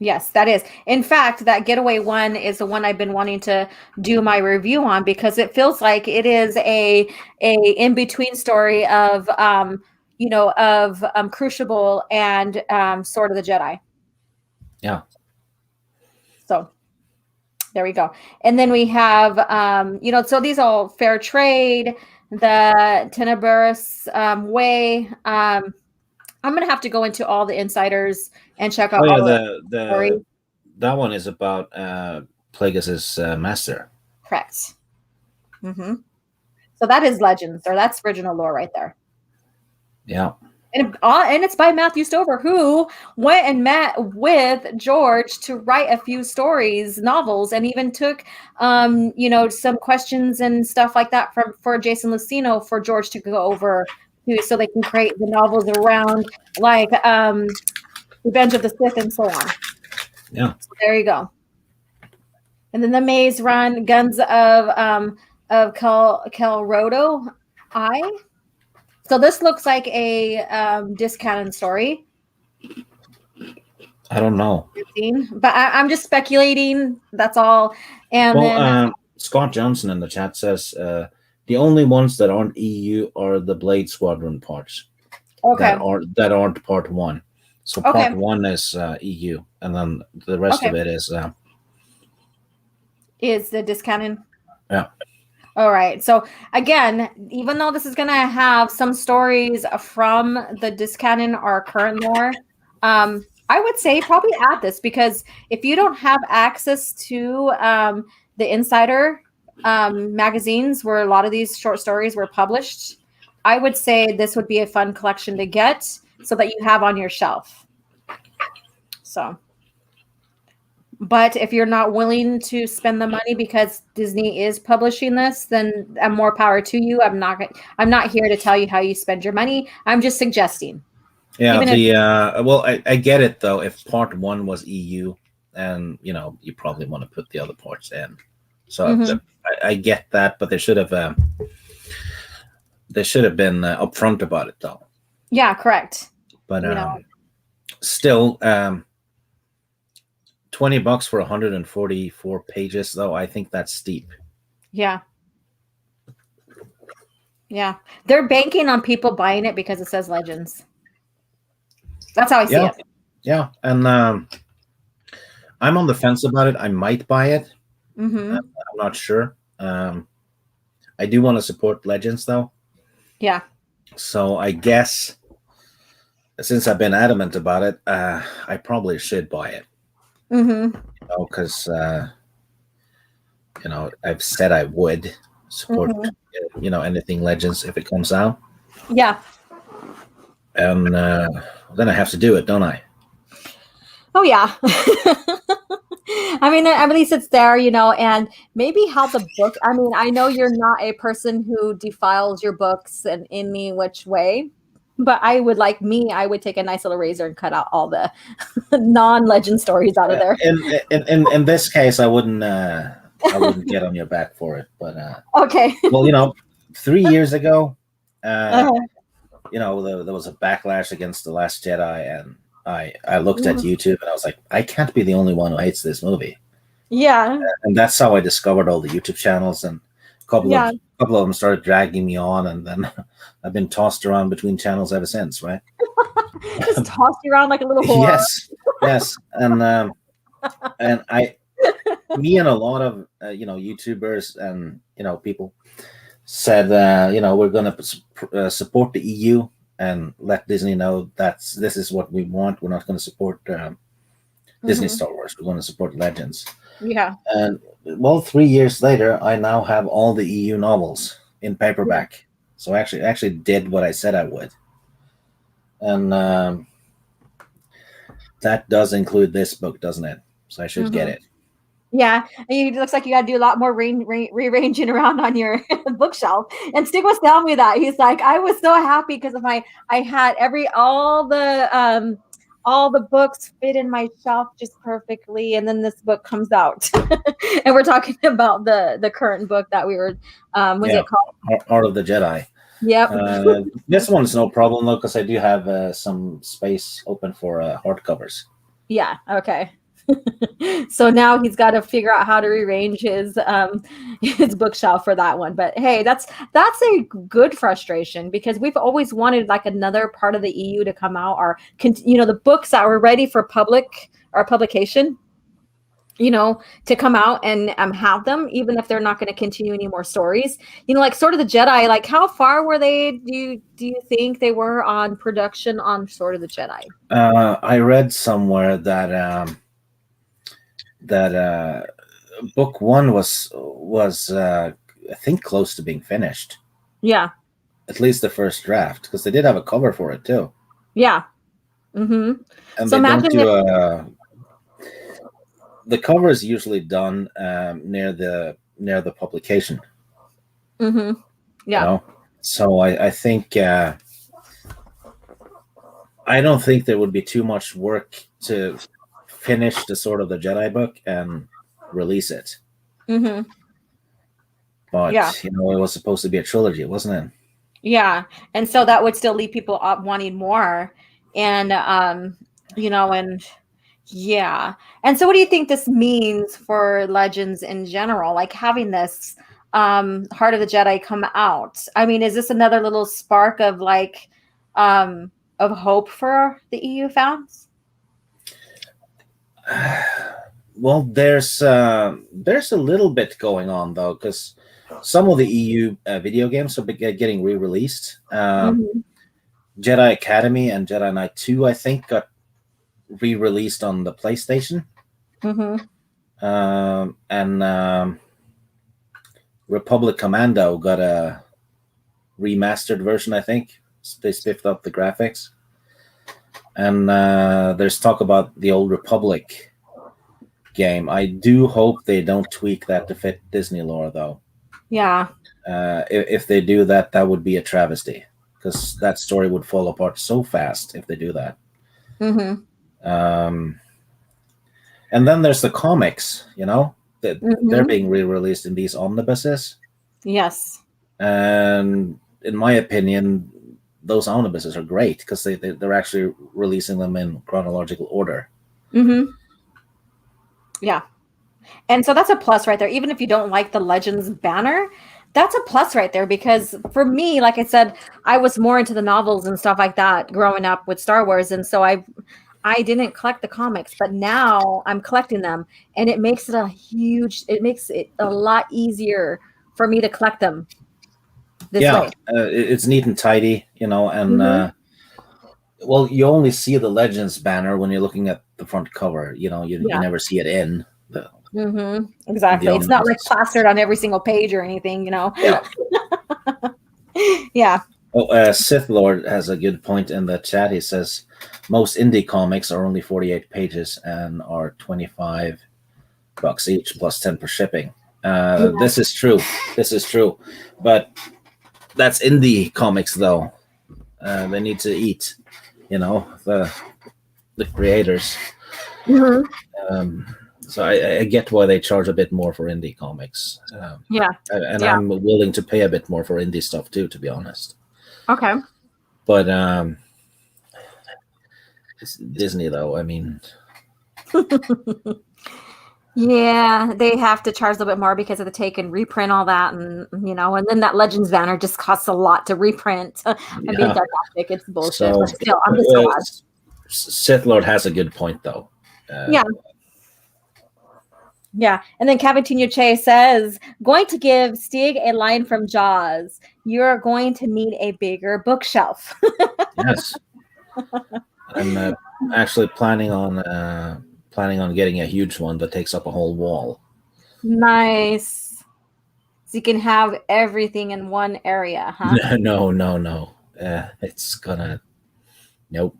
Speaker 2: Yes, that is. In fact, that Getaway one is the one I've been wanting to do my review on because it feels like it is a in between story of Crucible and Sword of the Jedi.
Speaker 3: Yeah.
Speaker 2: So there we go. And then we have so these all fair trade, the Tenebrous Way. I'm gonna have to go into all the insiders and check out all
Speaker 3: the that one is about Plagueis' master.
Speaker 2: Correct. Mm-hmm. So that is Legends, or that's original lore right there.
Speaker 3: Yeah.
Speaker 2: And it's by Matthew Stover, who went and met with George to write a few novels, and even took, some questions and stuff like that for Jason Luceno for George to go over, so they can create the novels around like Revenge of the Sith and so on.
Speaker 3: Yeah.
Speaker 2: So there you go. And then the Maze Run, Guns of Kelrodo I. So this looks like a discanon story.
Speaker 3: I don't know.
Speaker 2: But I'm just speculating. That's all. And then
Speaker 3: Scott Johnson in the chat says the only ones that aren't EU are the Blade Squadron parts.
Speaker 2: Okay.
Speaker 3: That aren't part 1. So part 1 is EU, and then the rest of it is
Speaker 2: the discanon.
Speaker 3: Yeah.
Speaker 2: All right. So again, even though this is going to have some stories from the discanon or current lore, I would say probably add this, because if you don't have access to the insider magazines where a lot of these short stories were published, I would say this would be a fun collection to get so that you have on your shelf. So, but if you're not willing to spend the money because Disney is publishing this, then more power to you. I'm not here to tell you how you spend your money. I'm just suggesting.
Speaker 3: Yeah, I get it though. If part 1 was EU, and you probably want to put the other parts in. So I get that, but they should have been upfront about it though.
Speaker 2: Yeah, correct.
Speaker 3: But still, $20 for 144 pages though, I think that's steep.
Speaker 2: Yeah. Yeah. They're banking on people buying it because it says Legends. That's how I see it.
Speaker 3: Yeah. And I'm on the fence about it. I might buy it.
Speaker 2: Mm-hmm.
Speaker 3: I'm not sure. I do want to support Legends though.
Speaker 2: Yeah.
Speaker 3: So I guess since I've been adamant about it, I probably should buy it.
Speaker 2: Mm-hmm.
Speaker 3: Because I've said I would support anything Legends if it comes out.
Speaker 2: Yeah.
Speaker 3: And then I have to do it, don't I?
Speaker 2: Oh yeah. I mean, at least it's there, and maybe how the book. I mean, I know you're not a person who defiles your books in any which way, but I would take a nice little razor and cut out all the non-legend stories out of there.
Speaker 3: In this case, I wouldn't get on your back for it, but
Speaker 2: okay.
Speaker 3: Well, 3 years ago, there was a backlash against The Last Jedi, and I looked at YouTube and I was like, I can't be the only one who hates this movie.
Speaker 2: Yeah.
Speaker 3: And that's how I discovered all the YouTube channels, and a couple of them started dragging me on, and then I've been tossed around between channels ever since, right?
Speaker 2: Just tossed you around like a little whore.
Speaker 3: Yes. And me and a lot of YouTubers and people said we're going to support the EU and let Disney know this is what we want. We're not going to support Disney Star Wars. We're going to support Legends.
Speaker 2: Yeah.
Speaker 3: And 3 years later, I now have all the EU novels in paperback. So I actually did what I said I would. And that does include this book, doesn't it? So I should get it.
Speaker 2: Yeah, and it looks like you got to do a lot more rearranging around on your bookshelf. And Stig was telling me that he's like, I was so happy because of I had all the books fit in my shelf just perfectly, and then this book comes out, and we're talking about the current book that we were what's it called?
Speaker 3: Heart of the Jedi.
Speaker 2: Yep.
Speaker 3: This one's no problem though, because I do have some space open for hardcovers.
Speaker 2: Yeah. Okay. So now he's got to figure out how to rearrange his bookshelf for that one. But hey, that's a good frustration because we've always wanted like another part of the EU to come out, or the books that were ready for publication, to come out and have them, even if they're not going to continue any more stories. Like Sword of the Jedi, like how far were they? Do you think they were on production on Sword of the Jedi?
Speaker 3: I read somewhere that book one was I think close to being finished.
Speaker 2: Yeah.
Speaker 3: At least the first draft, because they did have a cover for it too.
Speaker 2: Yeah. Mm-hmm.
Speaker 3: And
Speaker 2: so
Speaker 3: they don't do the cover is usually done near the publication.
Speaker 2: Mm-hmm. Yeah.
Speaker 3: So I think I don't think there would be too much work to finish the Sword of the Jedi book and release it.
Speaker 2: Mm-hmm.
Speaker 3: But it was supposed to be a trilogy, wasn't it?
Speaker 2: Yeah, and so that would still leave people up wanting more, and and so what do you think this means for Legends in general? Like having this Heart of the Jedi come out. I mean, is this another little spark of like of hope for the EU fans?
Speaker 3: Well, there's a little bit going on though, because some of the EU video games are getting re-released. Jedi Academy and Jedi Knight 2, I think, got re-released on the PlayStation. And Republic Commando got a remastered version, I think. They spiffed up the graphics. And there's talk about the old Republic game. I do hope they don't tweak that to fit Disney lore, though.
Speaker 2: Yeah.
Speaker 3: If they do that, that would be a travesty, because that story would fall apart so fast if they do that. And then there's the comics, they're being re-released in these omnibuses.
Speaker 2: Yes.
Speaker 3: And in my opinion, those omnibuses are great because they're actually releasing them in chronological order.
Speaker 2: Yeah. And so that's a plus right there. Even if you don't like the Legends banner, that's a plus right there, because for me, like I said, I was more into the novels and stuff like that growing up with Star Wars. And so I didn't collect the comics, but now I'm collecting them, and it makes it a lot easier for me to collect them this way.
Speaker 3: It's neat and tidy, and well, you only see the Legends banner when you're looking at the front cover. You never see it in the.
Speaker 2: Exactly. It's not like plastered on every single page or anything,
Speaker 3: Yeah.
Speaker 2: Yeah.
Speaker 3: Oh, Sith Lord has a good point in the chat. He says most indie comics are only 48 pages and are $25 each plus 10 per shipping. This is true. But that's indie comics, though. They need to eat, the creators. So I get why they charge a bit more for indie comics. I'm willing to pay a bit more for indie stuff too, to be honest.
Speaker 2: Okay.
Speaker 3: But it's Disney, though. I mean,
Speaker 2: yeah, they have to charge a little bit more because of the take and reprint all that, and and then that Legends banner just costs a lot to reprint. I'm being sarcastic. It's bullshit. But still, I'm just glad.
Speaker 3: Sith Lord has a good point, though.
Speaker 2: Yeah, and then Cavatinho Che says, going to give Stig a line from Jaws. You're going to need a bigger bookshelf.
Speaker 3: Yes. I'm actually planning on getting a huge one that takes up a whole wall.
Speaker 2: Nice. So you can have everything in one area, huh?
Speaker 3: No. It's gonna... Nope.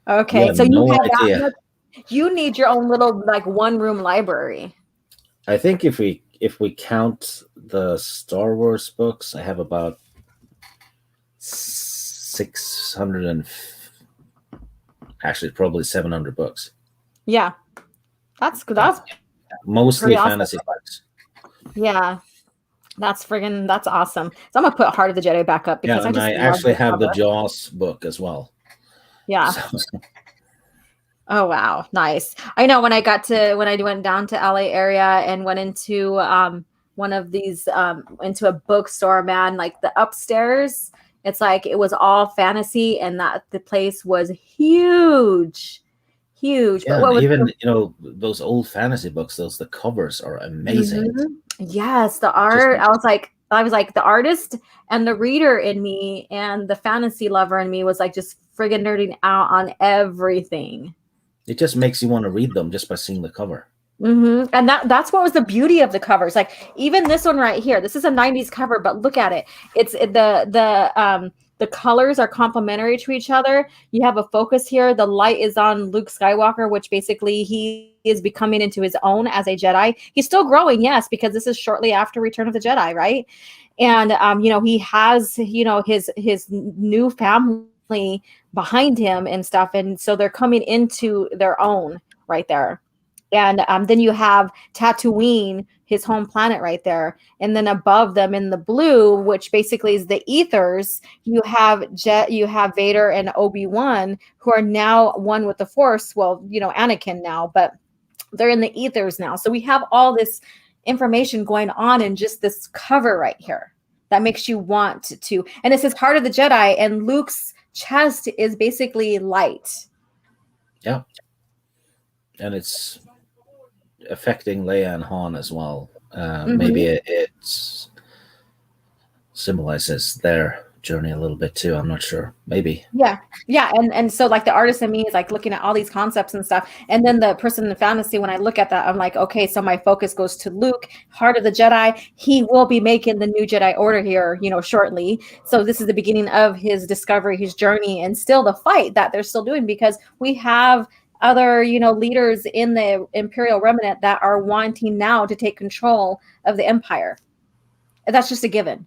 Speaker 2: Okay,
Speaker 3: Yeah,
Speaker 2: so you
Speaker 3: no
Speaker 2: have that
Speaker 3: idea.
Speaker 2: much. You need your own little like one room library.
Speaker 3: I think if we count the Star Wars books, I have about 600 and actually probably 700 books.
Speaker 2: Yeah, that's pretty
Speaker 3: Mostly
Speaker 2: awesome.
Speaker 3: fantasy books.
Speaker 2: Yeah, that's awesome. So I'm gonna put Heart of the Jedi back up
Speaker 3: Yeah,
Speaker 2: because I
Speaker 3: and
Speaker 2: just
Speaker 3: I
Speaker 2: love
Speaker 3: actually
Speaker 2: the
Speaker 3: have the
Speaker 2: cover.
Speaker 3: Jaws book as well.
Speaker 2: Yeah.
Speaker 3: So,
Speaker 2: Oh wow, nice. I know when I went down to LA area and went into one of these into a bookstore, man, like the upstairs, it's like it was all fantasy and that the place was huge. Huge. But
Speaker 3: yeah,
Speaker 2: what
Speaker 3: and
Speaker 2: was
Speaker 3: even those old fantasy books, the covers are amazing.
Speaker 2: Mhm. Yes, the
Speaker 3: Just
Speaker 2: art. I was like the artist and the reader in me and the fantasy lover in me was like just friggin' nerding out on everything.
Speaker 3: it just makes you want to read them just by seeing the cover.
Speaker 2: And that's what was the beauty of the covers. Like even this one right here, this is a 90s cover, but look at it. The colors are complementary to each other. You have a focus here. The light is on Luke Skywalker, which basically he is becoming into his own as a Jedi. He's still growing, yes, because this is shortly after Return of the Jedi, right? And he has, his new family behind him and stuff, and so they're coming into their own right there. And then you have Tatooine, his home planet, right there. And then above them in the blue, which basically is the ethers, you have Vader and Obi-Wan, who are now one with the Force. Well, Anakin now, but they're in the ethers now. So we have all this information going on in just this cover right here that makes you want to. And it says Heart of the Jedi, and Luke's chest is basically light.
Speaker 3: Yeah, and it's affecting Leia and Han as well. Maybe it symbolizes their journey a little bit too. I'm not sure. Maybe.
Speaker 2: Yeah, and so like the artist in me is like looking at all these concepts and stuff, and then the person in the fantasy, when I look at that, I'm like, okay, so my focus goes to Luke, Heart of the Jedi. He will be making the new Jedi Order here, shortly. So this is the beginning of his discovery, his journey, and still the fight that they're still doing, because we have other leaders in the Imperial Remnant that are wanting now to take control of the Empire. That's just a given.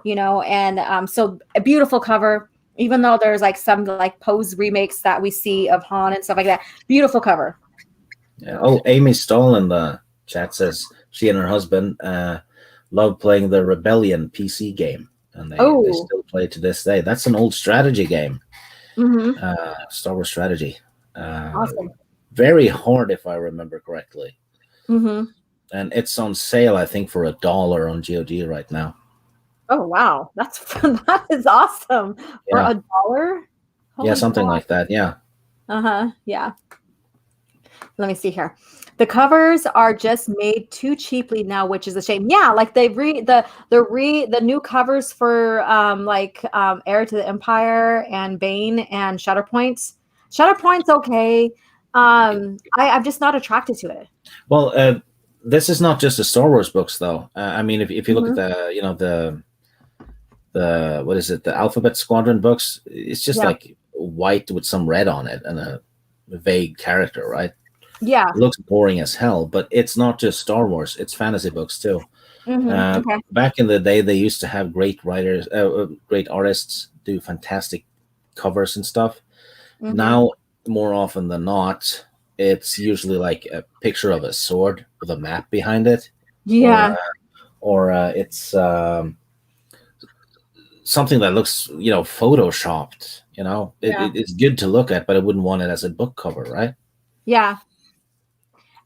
Speaker 2: And so a beautiful cover, even though there's like some like pose remakes that we see of Han and stuff like that. Beautiful cover.
Speaker 3: Yeah. Oh, Amy Stoll in the chat says she and her husband love playing the Rebellion PC game, and they still play to this day. That's an old strategy game. Star Wars strategy.
Speaker 2: Awesome.
Speaker 3: Very hard, if I remember correctly.
Speaker 2: And
Speaker 3: it's on sale, I think, for $1 on GOG right now.
Speaker 2: Oh wow, that is awesome. For $1?
Speaker 3: Yeah, something like that. Yeah.
Speaker 2: Yeah. Let me see here. The covers are just made too cheaply now, which is a shame. Yeah, like they the new covers for Heir to the Empire and Bane and Shatterpoint. Shatterpoint's okay. I'm just not attracted to it.
Speaker 3: Well, this is not just the Star Wars books, though. I mean, if you look at the what is it, the Alphabet Squadron books, it's just like white with some red on it and a vague character, right?
Speaker 2: Yeah,
Speaker 3: it looks boring as hell. But it's not just Star Wars; it's fantasy books too.
Speaker 2: Okay.
Speaker 3: Back in the day, they used to have great writers, great artists do fantastic covers and stuff. Now, more often than not, it's usually like a picture of a sword with a map behind it.
Speaker 2: Yeah.
Speaker 3: Or it's something that looks, photoshopped. It's good to look at, but I wouldn't want it as a book cover, right?
Speaker 2: Yeah.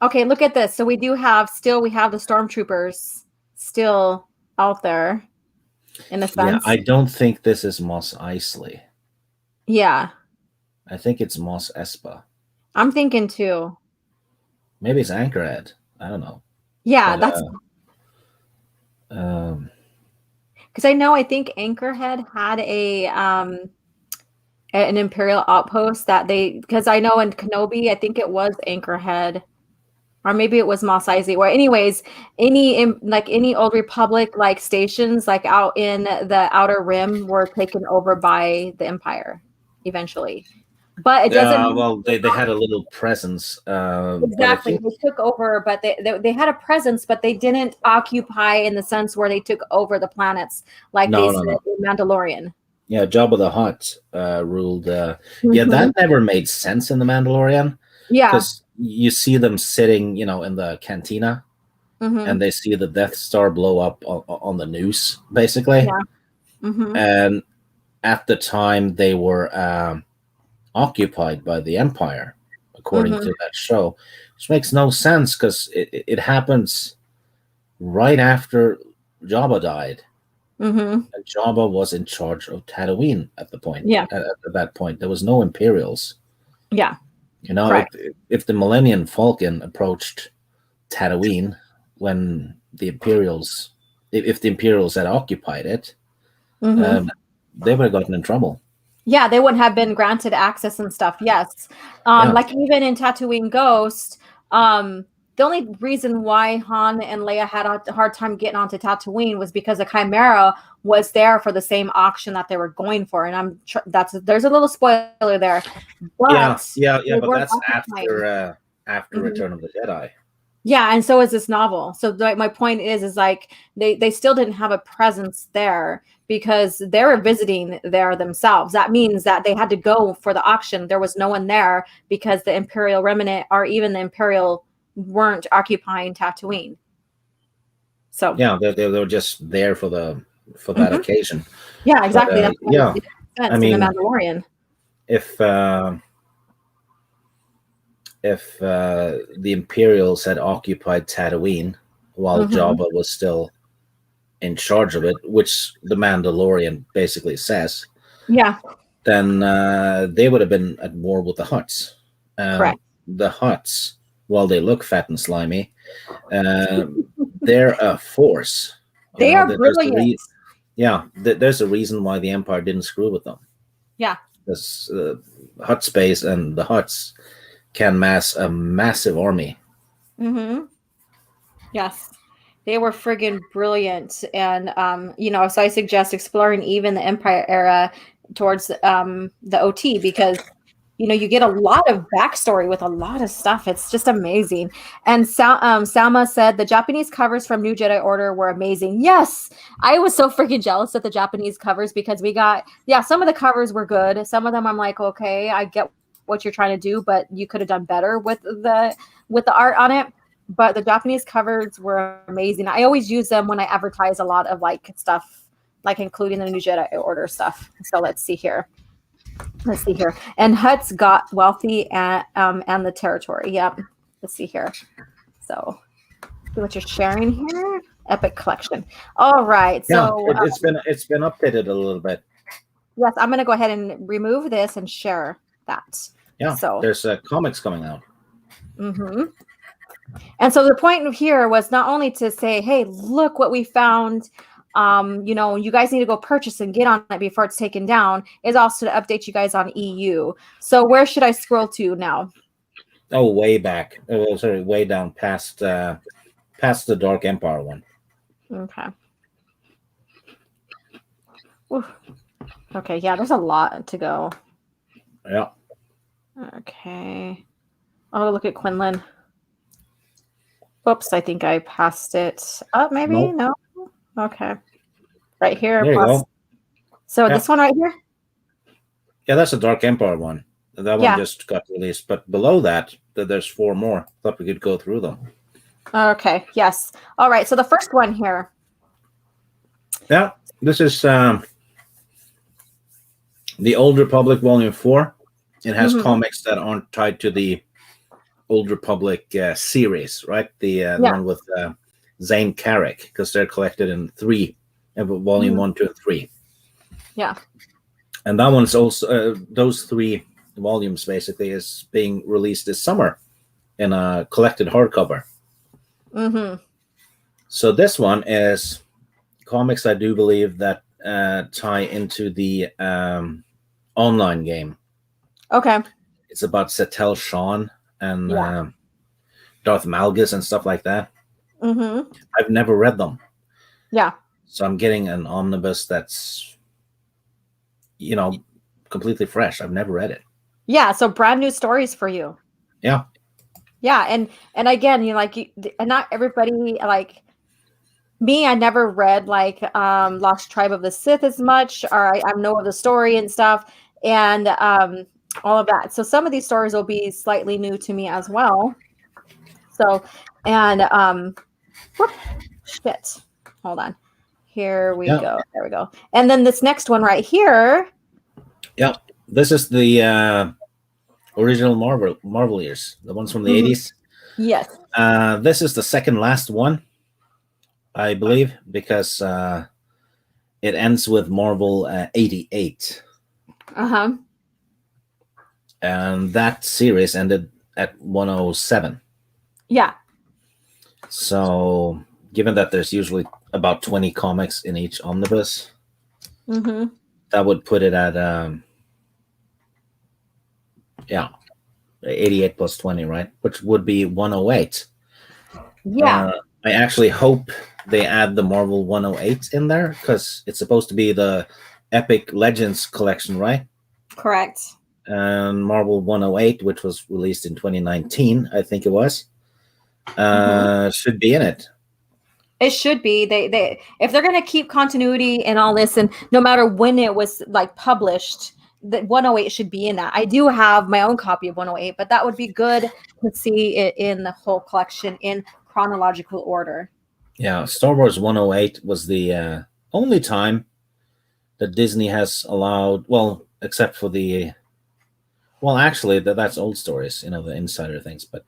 Speaker 2: Okay, look at this. So we have the stormtroopers still out there in a sense.
Speaker 3: Yeah, I don't think this is Mos Eisley.
Speaker 2: Yeah.
Speaker 3: I think it's Mos Espa.
Speaker 2: I'm thinking too.
Speaker 3: Maybe it's Anchorhead. I don't know.
Speaker 2: Yeah,
Speaker 3: but,
Speaker 2: that's because I think Anchorhead had an Imperial outpost that because I know in Kenobi, I think it was Anchorhead. Or maybe it was Mos Eisley. Or anyways, any old Republic like stations like out in the Outer Rim were taken over by the Empire eventually. but it doesn't mean
Speaker 3: well, they had a little presence, but I
Speaker 2: exactly.
Speaker 3: think
Speaker 2: They took over, but they had a presence, but they didn't occupy in the sense where they took over the planets like they said
Speaker 3: no.
Speaker 2: in Mandalorian.
Speaker 3: Yeah, Jabba the Hutt ruled. Yeah,
Speaker 2: Mhm.
Speaker 3: that never made sense in the Mandalorian
Speaker 2: Yeah.
Speaker 3: because you see them sitting, in the cantina,
Speaker 2: Hmm.
Speaker 3: and they see the Death Star blow up on the news, basically.
Speaker 2: Yeah. Hmm.
Speaker 3: And at the time, they were occupied by the Empire, according
Speaker 2: Hmm.
Speaker 3: to that show, which makes no sense because it happens right after Jabba died,
Speaker 2: Hmm.
Speaker 3: and Jabba was in charge of Tatooine at the point.
Speaker 2: Yeah.
Speaker 3: At that point, there was no Imperials.
Speaker 2: Yeah.
Speaker 3: If
Speaker 2: Correct.
Speaker 3: the Millennium Falcon approached Tatooine when the Imperials, if the Imperials had occupied it,
Speaker 2: Hmm.
Speaker 3: um, they would have gotten in trouble.
Speaker 2: Yeah, they wouldn't have been granted access and stuff. Yes.
Speaker 3: Yeah,
Speaker 2: Like even in Tatooine Ghost, um, the only reason why Han and Leia had a hard time getting onto Tatooine was because the Chimera was there for the same auction that they were going for. And there's a little spoiler there, but
Speaker 3: yeah.
Speaker 2: they
Speaker 3: But
Speaker 2: weren't
Speaker 3: that's
Speaker 2: occupying.
Speaker 3: after
Speaker 2: Mhm.
Speaker 3: Return of the Jedi.
Speaker 2: Yeah, and so is this novel. So my point is like they still didn't have a presence there because they were visiting there themselves. That means that they had to go for the auction. There was no one there because the Imperial remnant or even the Imperial weren't occupying Tatooine. So
Speaker 3: Yeah, they were just there for that
Speaker 2: mhm.
Speaker 3: occasion.
Speaker 2: Yeah,
Speaker 3: But
Speaker 2: exactly. That's why it
Speaker 3: yeah,
Speaker 2: makes
Speaker 3: I
Speaker 2: sense in the
Speaker 3: mean,
Speaker 2: Mandalorian.
Speaker 3: if the Imperials had occupied Tatooine while
Speaker 2: Hmm.
Speaker 3: Jabba was still in charge of it, which the Mandalorian basically says,
Speaker 2: Yeah,
Speaker 3: then they would have been at war with the Hutts.
Speaker 2: correct.
Speaker 3: The Hutts, while they look fat and slimy, uh, they're a force.
Speaker 2: They are
Speaker 3: That
Speaker 2: brilliant.
Speaker 3: there's a reason why the Empire didn't screw with them.
Speaker 2: Yeah.
Speaker 3: Because Hutt space and the Hutts can mass a massive army.
Speaker 2: Hmm. Yes. They were friggin' brilliant. And, so I suggest exploring even the Empire era towards the OT because, you get a lot of backstory with a lot of stuff. It's just amazing. And Salma said the Japanese covers from New Jedi Order were amazing. Yes, I was so freaking jealous of the Japanese covers because some of the covers were good. Some of them I'm like, okay, I get what you're trying to do, but you could have done better with the art on it. But the Japanese covers were amazing. I always use them when I advertise a lot of like stuff, like including the New Jedi Order stuff. So let's see here. And Huts got wealthy and the territory. Yep. Let's see here. So see what you're sharing here. Epic collection. All right.
Speaker 3: Yeah,
Speaker 2: So
Speaker 3: it's been updated a little bit.
Speaker 2: yes, I'm gonna go ahead and remove this and share that.
Speaker 3: Yeah,
Speaker 2: So
Speaker 3: there's comics coming out.
Speaker 2: mm-hmm. And so the point here was not only to say, hey, look what we found. You guys need to go purchase and get on it before it's taken down, is also to update you guys on EU. So where should I scroll to now?
Speaker 3: Oh, way back. Sorry, way down past the Dark Empire one.
Speaker 2: Okay. Ooh. Okay, yeah, there's a lot to go.
Speaker 3: Yeah.
Speaker 2: Okay. Oh, look at Quinlan. Whoops, I think I passed it up, maybe?
Speaker 3: Nope.
Speaker 2: No? Okay. Right here.
Speaker 3: There you go.
Speaker 2: So
Speaker 3: Yeah.
Speaker 2: this one right here?
Speaker 3: Yeah, that's the Dark Empire one. That one just got released. But below that, there's 4 more. Thought we could go through them.
Speaker 2: Okay, yes. All right, so the first one here.
Speaker 3: Yeah, this is the Old Republic Volume 4. It has comics that aren't tied to the Old Republic series, right? The one with Zane Carrick, because they're collected in 3, Volume 1, 2, and 3.
Speaker 2: Yeah.
Speaker 3: And that one's also, those 3 volumes basically is being released this summer in a collected hardcover.
Speaker 2: Mm-hmm.
Speaker 3: So this one is comics I do believe that tie into the online game.
Speaker 2: Okay.
Speaker 3: It's about Setel Shawn and Darth Malgus and stuff like that.
Speaker 2: Mm-hmm.
Speaker 3: I've never read them.
Speaker 2: Yeah.
Speaker 3: So I'm getting an omnibus that's, completely fresh. I've never read it.
Speaker 2: Yeah, so brand new stories for you.
Speaker 3: Yeah.
Speaker 2: Yeah, and again, and not everybody like me. I never read like Lost Tribe of the Sith as much, or I know of the story and stuff, and all of that. So some of these stories will be slightly new to me as well. So, and whoop, shit, hold on. Here we
Speaker 3: Yeah.
Speaker 2: go. There we go. And then this next one right here.
Speaker 3: Yeah. This is the original Marvel years, the ones from the
Speaker 2: Mhm.
Speaker 3: 80s.
Speaker 2: Yes.
Speaker 3: This is the second last one, I believe, because it ends with Marvel 88.
Speaker 2: Uh-huh.
Speaker 3: And that series ended at 107.
Speaker 2: Yeah.
Speaker 3: So, given that there's usually about 20 comics in each omnibus,
Speaker 2: Mm-hmm.
Speaker 3: that would put it at, 88 plus 20, right? Which would be 108.
Speaker 2: Yeah.
Speaker 3: I actually hope they add the Marvel 108 in there because it's supposed to be the Epic Legends collection, right?
Speaker 2: Correct.
Speaker 3: And Marvel 108, which was released in 2019, I think it was, should be in it.
Speaker 2: It should be. They if they're gonna keep continuity and all this, and no matter when it was like published, that 108 should be in that. I do have my own copy of 108, but that would be good to see it in the whole collection in chronological order.
Speaker 3: Yeah, Star Wars 108 was the only time that Disney has allowed, well, except for actually, that's old stories, the insider things, but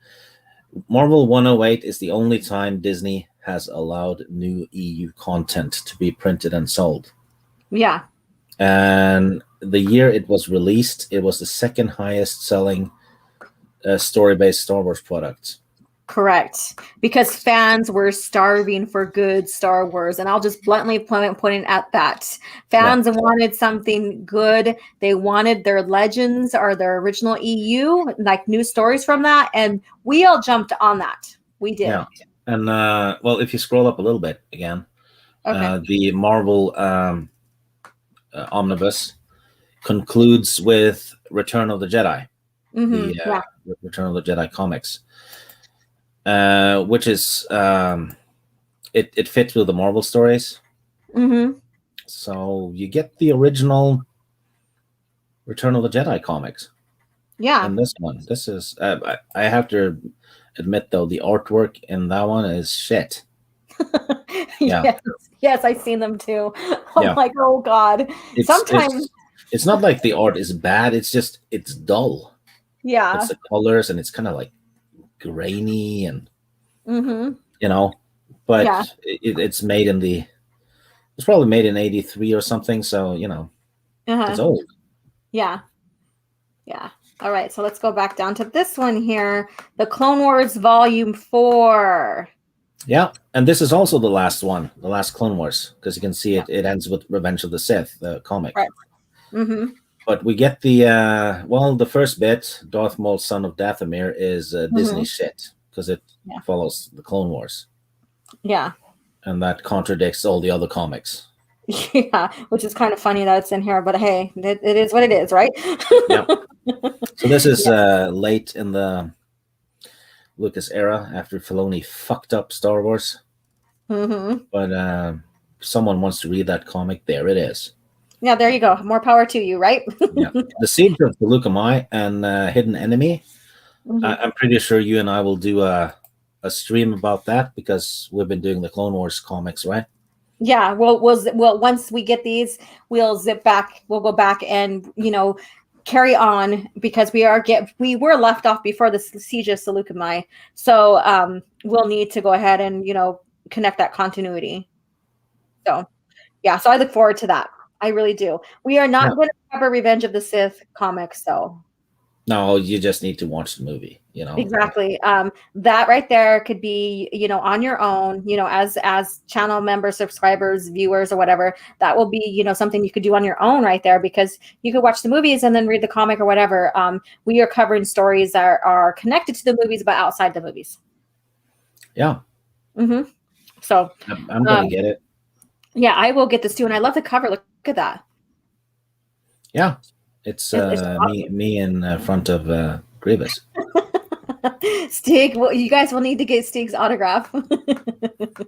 Speaker 3: Marvel 108 is the only time Disney has allowed new EU content to be printed and sold.
Speaker 2: Yeah.
Speaker 3: And the year it was released, it was the second highest selling story-based Star Wars product.
Speaker 2: Correct. Because fans were starving for good Star Wars. And I'll just bluntly point at that. Fans wanted something good. They wanted their legends or their original EU, like new stories from that. And we all jumped on that. We did.
Speaker 3: Yeah. And, well, if you scroll up a little bit again,
Speaker 2: Okay.
Speaker 3: the Marvel omnibus concludes with Return of the Jedi,
Speaker 2: Mm-hmm. Yeah.
Speaker 3: Return of the Jedi comics. Which is it fits with the Marvel stories.
Speaker 2: Mm-hmm.
Speaker 3: So you get the original Return of the Jedi comics.
Speaker 2: Yeah.
Speaker 3: In this one, this is I have to admit though, the artwork in that one is shit. Yeah.
Speaker 2: Yes, I've seen them too. I'm
Speaker 3: Yeah.
Speaker 2: like, oh God. Sometimes
Speaker 3: it's not like the art is bad. It's just it's dull.
Speaker 2: yeah.
Speaker 3: It's the colors and it's kind of like grainy and
Speaker 2: Mm-hmm.
Speaker 3: but
Speaker 2: Yeah.
Speaker 3: it's made in it's probably made in 83 or something, so it's old.
Speaker 2: Yeah. All right, so let's go back down to this one here, the Clone Wars Volume 4.
Speaker 3: Yeah, and this is also the last one, the last Clone Wars, because you can see it ends with Revenge of the Sith, the comic.
Speaker 2: Right. Mm-hmm.
Speaker 3: But we get the the first bit, Darth Maul, son of Dathomir, is Disney shit because it follows the Clone Wars.
Speaker 2: Yeah.
Speaker 3: And that contradicts all the other comics.
Speaker 2: Yeah, which is kind of funny that it's in here, but hey, it is what it is, right?
Speaker 3: Yeah. So this is late in the Lucas era after Filoni fucked up Star Wars.
Speaker 2: Mm-hmm.
Speaker 3: But someone wants to read that comic, there it is.
Speaker 2: Yeah, there you go. More power to you, right?
Speaker 3: Yeah. The Siege of Felucamai and Hidden Enemy.
Speaker 2: Mm-hmm.
Speaker 3: I'm pretty sure you and I will do a stream about that because we've been doing the Clone Wars comics, right?
Speaker 2: Yeah. Well, once we get these, we'll zip back. We'll go back and carry on because we were left off before the Siege of Seleucami. So we'll need to go ahead and connect that continuity. So yeah, so I look forward to that. I really do. We are not going to cover Revenge of the Sith comics, though.
Speaker 3: No, you just need to watch the movie,
Speaker 2: Exactly. That right there could be, on your own, as channel members, subscribers, viewers, or whatever. That will be, something you could do on your own right there because you could watch the movies and then read the comic or whatever. We are covering stories that are connected to the movies, but outside the movies.
Speaker 3: Yeah.
Speaker 2: Mm-hmm. So
Speaker 3: I'm going to get it.
Speaker 2: Yeah, I will get this too. And I love the cover. Look at that.
Speaker 3: Yeah. It's
Speaker 2: It's
Speaker 3: me in front of Grievous.
Speaker 2: Stig, well, you guys will need to get Stig's autograph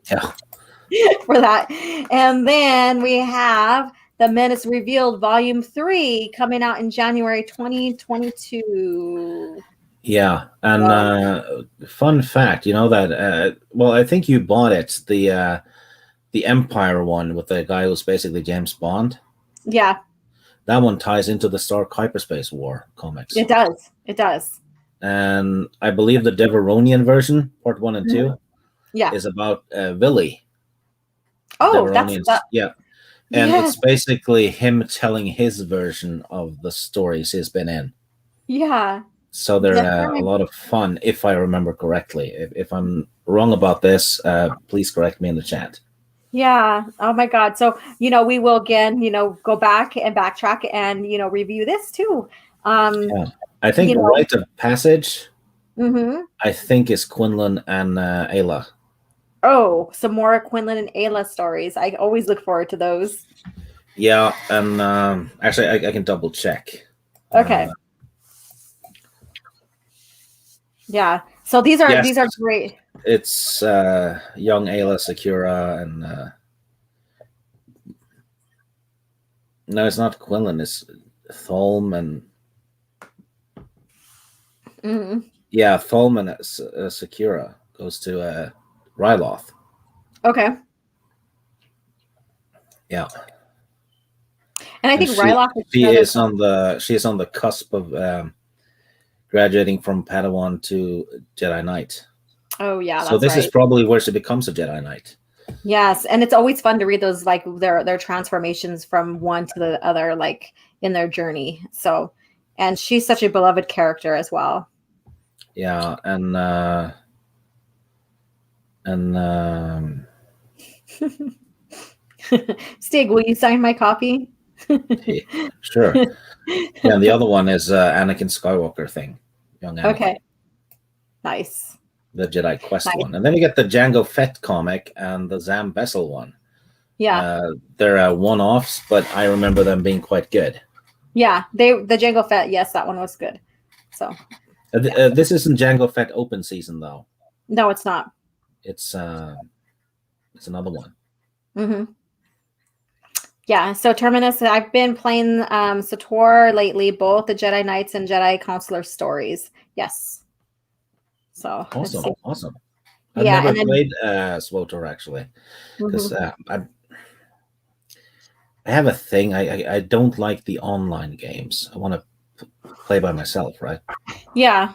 Speaker 3: Yeah.
Speaker 2: for that. And then we have The Menace Revealed Volume 3 coming out in January 2022.
Speaker 3: Yeah, and fun fact, you know that well, I think you bought it, the Empire one with the guy who's basically James Bond.
Speaker 2: Yeah,
Speaker 3: That one ties into the Stark Hyperspace War comics.
Speaker 2: it does. It does.
Speaker 3: And I believe the Deveronian version, part 1 and 2,
Speaker 2: Yeah.
Speaker 3: is about Villy.
Speaker 2: Oh, that's
Speaker 3: Deveronians.
Speaker 2: that.
Speaker 3: Yeah. And
Speaker 2: Yes.
Speaker 3: it's basically him telling his version of the stories he's been in.
Speaker 2: Yeah.
Speaker 3: So they're a lot of fun, if I remember correctly. If I'm wrong about this, please correct me in the chat.
Speaker 2: Yeah. Oh my God. So, we will again, go back and backtrack and, review this too.
Speaker 3: Yeah. I think Rite of Passage,
Speaker 2: Mm-hmm.
Speaker 3: I think, is Quinlan and Ayla.
Speaker 2: Oh, some more Quinlan and Ayla stories. I always look forward to those.
Speaker 3: Yeah, and actually, I can double check.
Speaker 2: Okay. Yeah. So these are great.
Speaker 3: It's young Ayla Secura and no, it's not Quinlan. It's Tholm and yeah, Tholm and Secura goes to Ryloth.
Speaker 2: Okay.
Speaker 3: Yeah.
Speaker 2: And I think Ryloth
Speaker 3: she is on the cusp of graduating from Padawan to Jedi Knight.
Speaker 2: Oh yeah,
Speaker 3: so this is probably where she becomes a Jedi Knight.
Speaker 2: Yes, and it's always fun to read those, like their transformations from one to the other, like in their journey. So, and she's such a beloved character as well.
Speaker 3: Yeah, and
Speaker 2: Stig, will you sign my copy?
Speaker 3: Sure. Yeah, and the other one is Anakin Skywalker thing. Young Anakin. Okay.
Speaker 2: Nice.
Speaker 3: The Jedi Quest one. And then you get the Jango Fett comic and the Zam Bessel one.
Speaker 2: Yeah.
Speaker 3: They're one-offs, but I remember them being quite good.
Speaker 2: Yeah, the Jango Fett, yes, that one was good. So
Speaker 3: this isn't Jango Fett open season though.
Speaker 2: No, it's not.
Speaker 3: It's another one.
Speaker 2: Mm-hmm. Yeah, so Terminus, I've been playing SWTOR lately, both the Jedi Knights and Jedi Counselor stories. Yes. So
Speaker 3: awesome. I've never played SWTOR actually, because I have a thing. I don't like the online games. I want to play by myself, right?
Speaker 2: Yeah.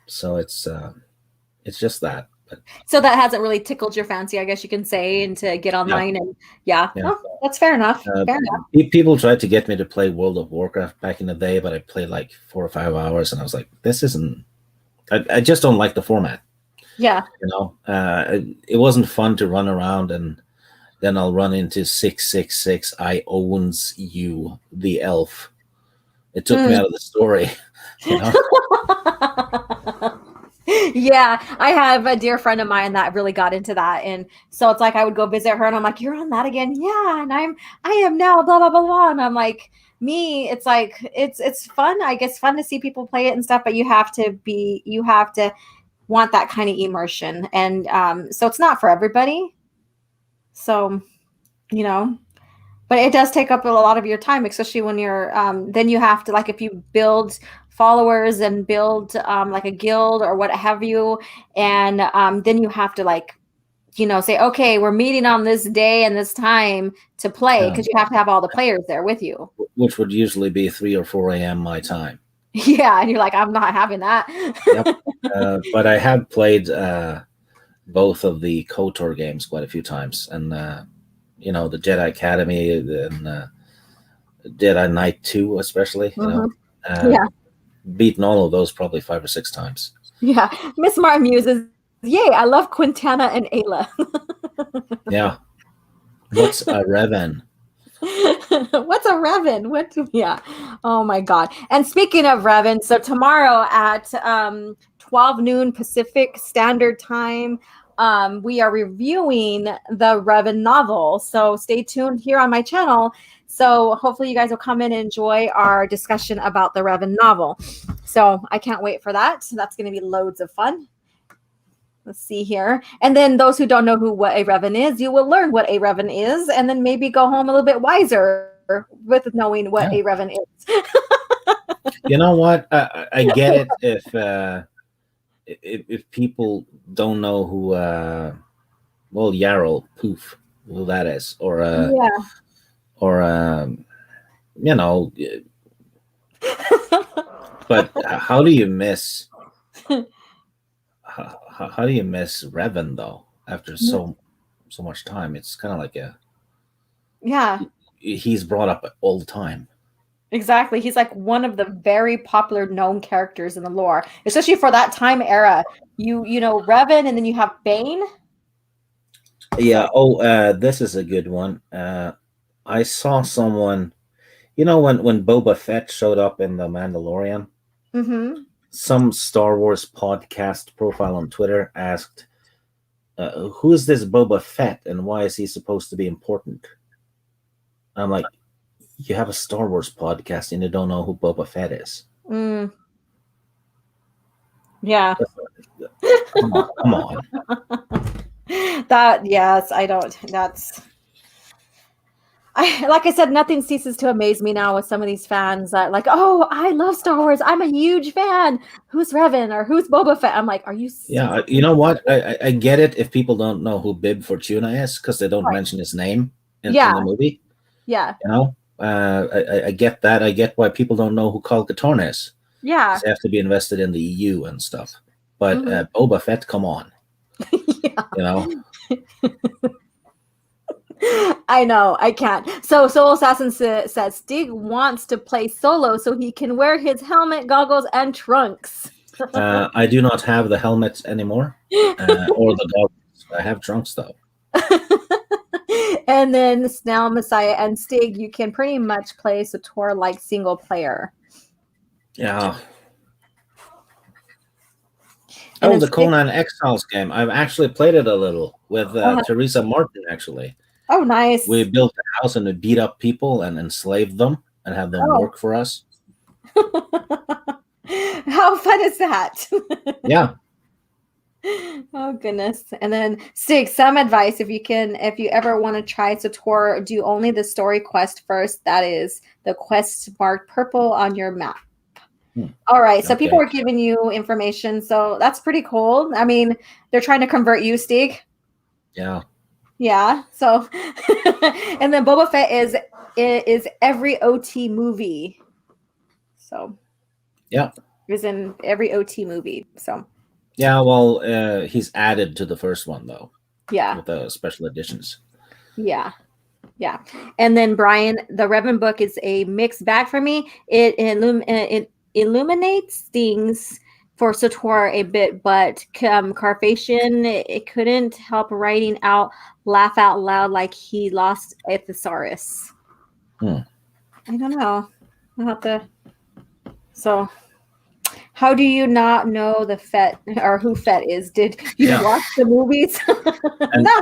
Speaker 3: So it's just that. But,
Speaker 2: so that hasn't really tickled your fancy, I guess you can say, and to get online and Oh, that's fair enough. Fair enough.
Speaker 3: People tried to get me to play World of Warcraft back in the day, but I played like 4 or 5 hours, and I was like, this isn't. I just don't like the format.
Speaker 2: Yeah.
Speaker 3: It wasn't fun to run around, and then I'll run into 666. I owns you, the elf. It took me out of the story.
Speaker 2: Yeah, I have a dear friend of mine that really got into that, and so it's like I would go visit her, and I'm like, "You're on that again?" Yeah, and I am now. Blah blah blah blah, and I'm like, me, it's like it's fun. I guess fun to see people play it and stuff, but you have to want that kind of immersion, and so it's not for everybody. So, but it does take up a lot of your time, especially when you're then you have to, like, if you build followers and build like a guild or what have you, and then you have to, like, say, okay, we're meeting on this day and this time to play, because you have to have all the players there with you,
Speaker 3: which would usually be 3 or 4 a.m. my time.
Speaker 2: Yeah, and you're like, I'm not having that.
Speaker 3: Yep. But I have played both of the KOTOR games quite a few times, and the Jedi Academy and Jedi Knight 2 especially. Beaten all of those probably 5 or 6 times.
Speaker 2: Yeah. Miss Martin uses, yay, I love Quintana and Ayla.
Speaker 3: Yeah. What's a Revan?
Speaker 2: What's a Revan? Yeah. Oh my God. And speaking of Revan, so tomorrow at 12 noon Pacific Standard Time, we are reviewing the Revan novel. So stay tuned here on my channel. So hopefully you guys will come in and enjoy our discussion about the Revan novel. So I can't wait for that. So that's going to be loads of fun. Let's see here. And then those who don't know what a Revan is, you will learn what a Revan is, and then maybe go home a little bit wiser with knowing what a Revan is.
Speaker 3: You know what? I get it if people don't know who Yarrow Poof, who that is, or you know, but how do you miss how do you miss Revan though after so much time? It's kind of like he's brought up all the time.
Speaker 2: Exactly. He's like one of the very popular known characters in the lore, especially for that time era. You know Revan, and then you have Bane.
Speaker 3: Yeah. This is a good one. I saw someone, when Boba Fett showed up in The Mandalorian, some Star Wars podcast profile on Twitter asked, who is this Boba Fett and why is he supposed to be important? I'm like, you have a Star Wars podcast and you don't know who Boba Fett is.
Speaker 2: Yeah.
Speaker 3: Come on.
Speaker 2: Like I said, nothing ceases to amaze me now with some of these fans that like, oh, I love Star Wars. I'm a huge fan. Who's Revan or who's Boba Fett? I'm like, are you serious?
Speaker 3: Yeah, you know what? I get it if people don't know who Bib Fortuna is because they don't mention his name in the movie.
Speaker 2: Yeah.
Speaker 3: I get that. I get why people don't know who Khal Katarn is.
Speaker 2: Yeah.
Speaker 3: They have to be invested in the EU and stuff. But Boba Fett, come on.
Speaker 2: I know, I can't. So Soul Assassin says Stig wants to play solo so he can wear his helmet, goggles, and trunks.
Speaker 3: I do not have the helmets anymore or the goggles. I have trunks though.
Speaker 2: And then Snell, Messiah, and Stig, you can pretty much play Sator like single player.
Speaker 3: Yeah. And the Conan Exiles game. I've actually played it a little with Teresa Martin, actually.
Speaker 2: Oh, nice.
Speaker 3: We built a house and we beat up people and enslaved them and have them work for us.
Speaker 2: How fun is that?
Speaker 3: Yeah.
Speaker 2: Oh, goodness. And then Stig, some advice if you ever want to try Sator, do only the story quest first. That is the quest marked purple on your map. All right. So people are giving you information. So that's pretty cool. I mean, they're trying to convert you, Stig.
Speaker 3: Yeah.
Speaker 2: Yeah. So, and then Boba Fett is every OT movie. So,
Speaker 3: yeah,
Speaker 2: is in every OT movie. So,
Speaker 3: yeah. Well, he's added to the first one though.
Speaker 2: Yeah.
Speaker 3: With the special editions.
Speaker 2: Yeah. Yeah. And then Brian, the Revan book is a mixed bag for me. It illuminates things for Sator a bit, but Carpathian, it couldn't help writing out laugh out loud like he lost a thesaurus. I don't know. I'll have to. So, how do you not know the Fett or who Fett is? Did you watch the movies?
Speaker 3: No.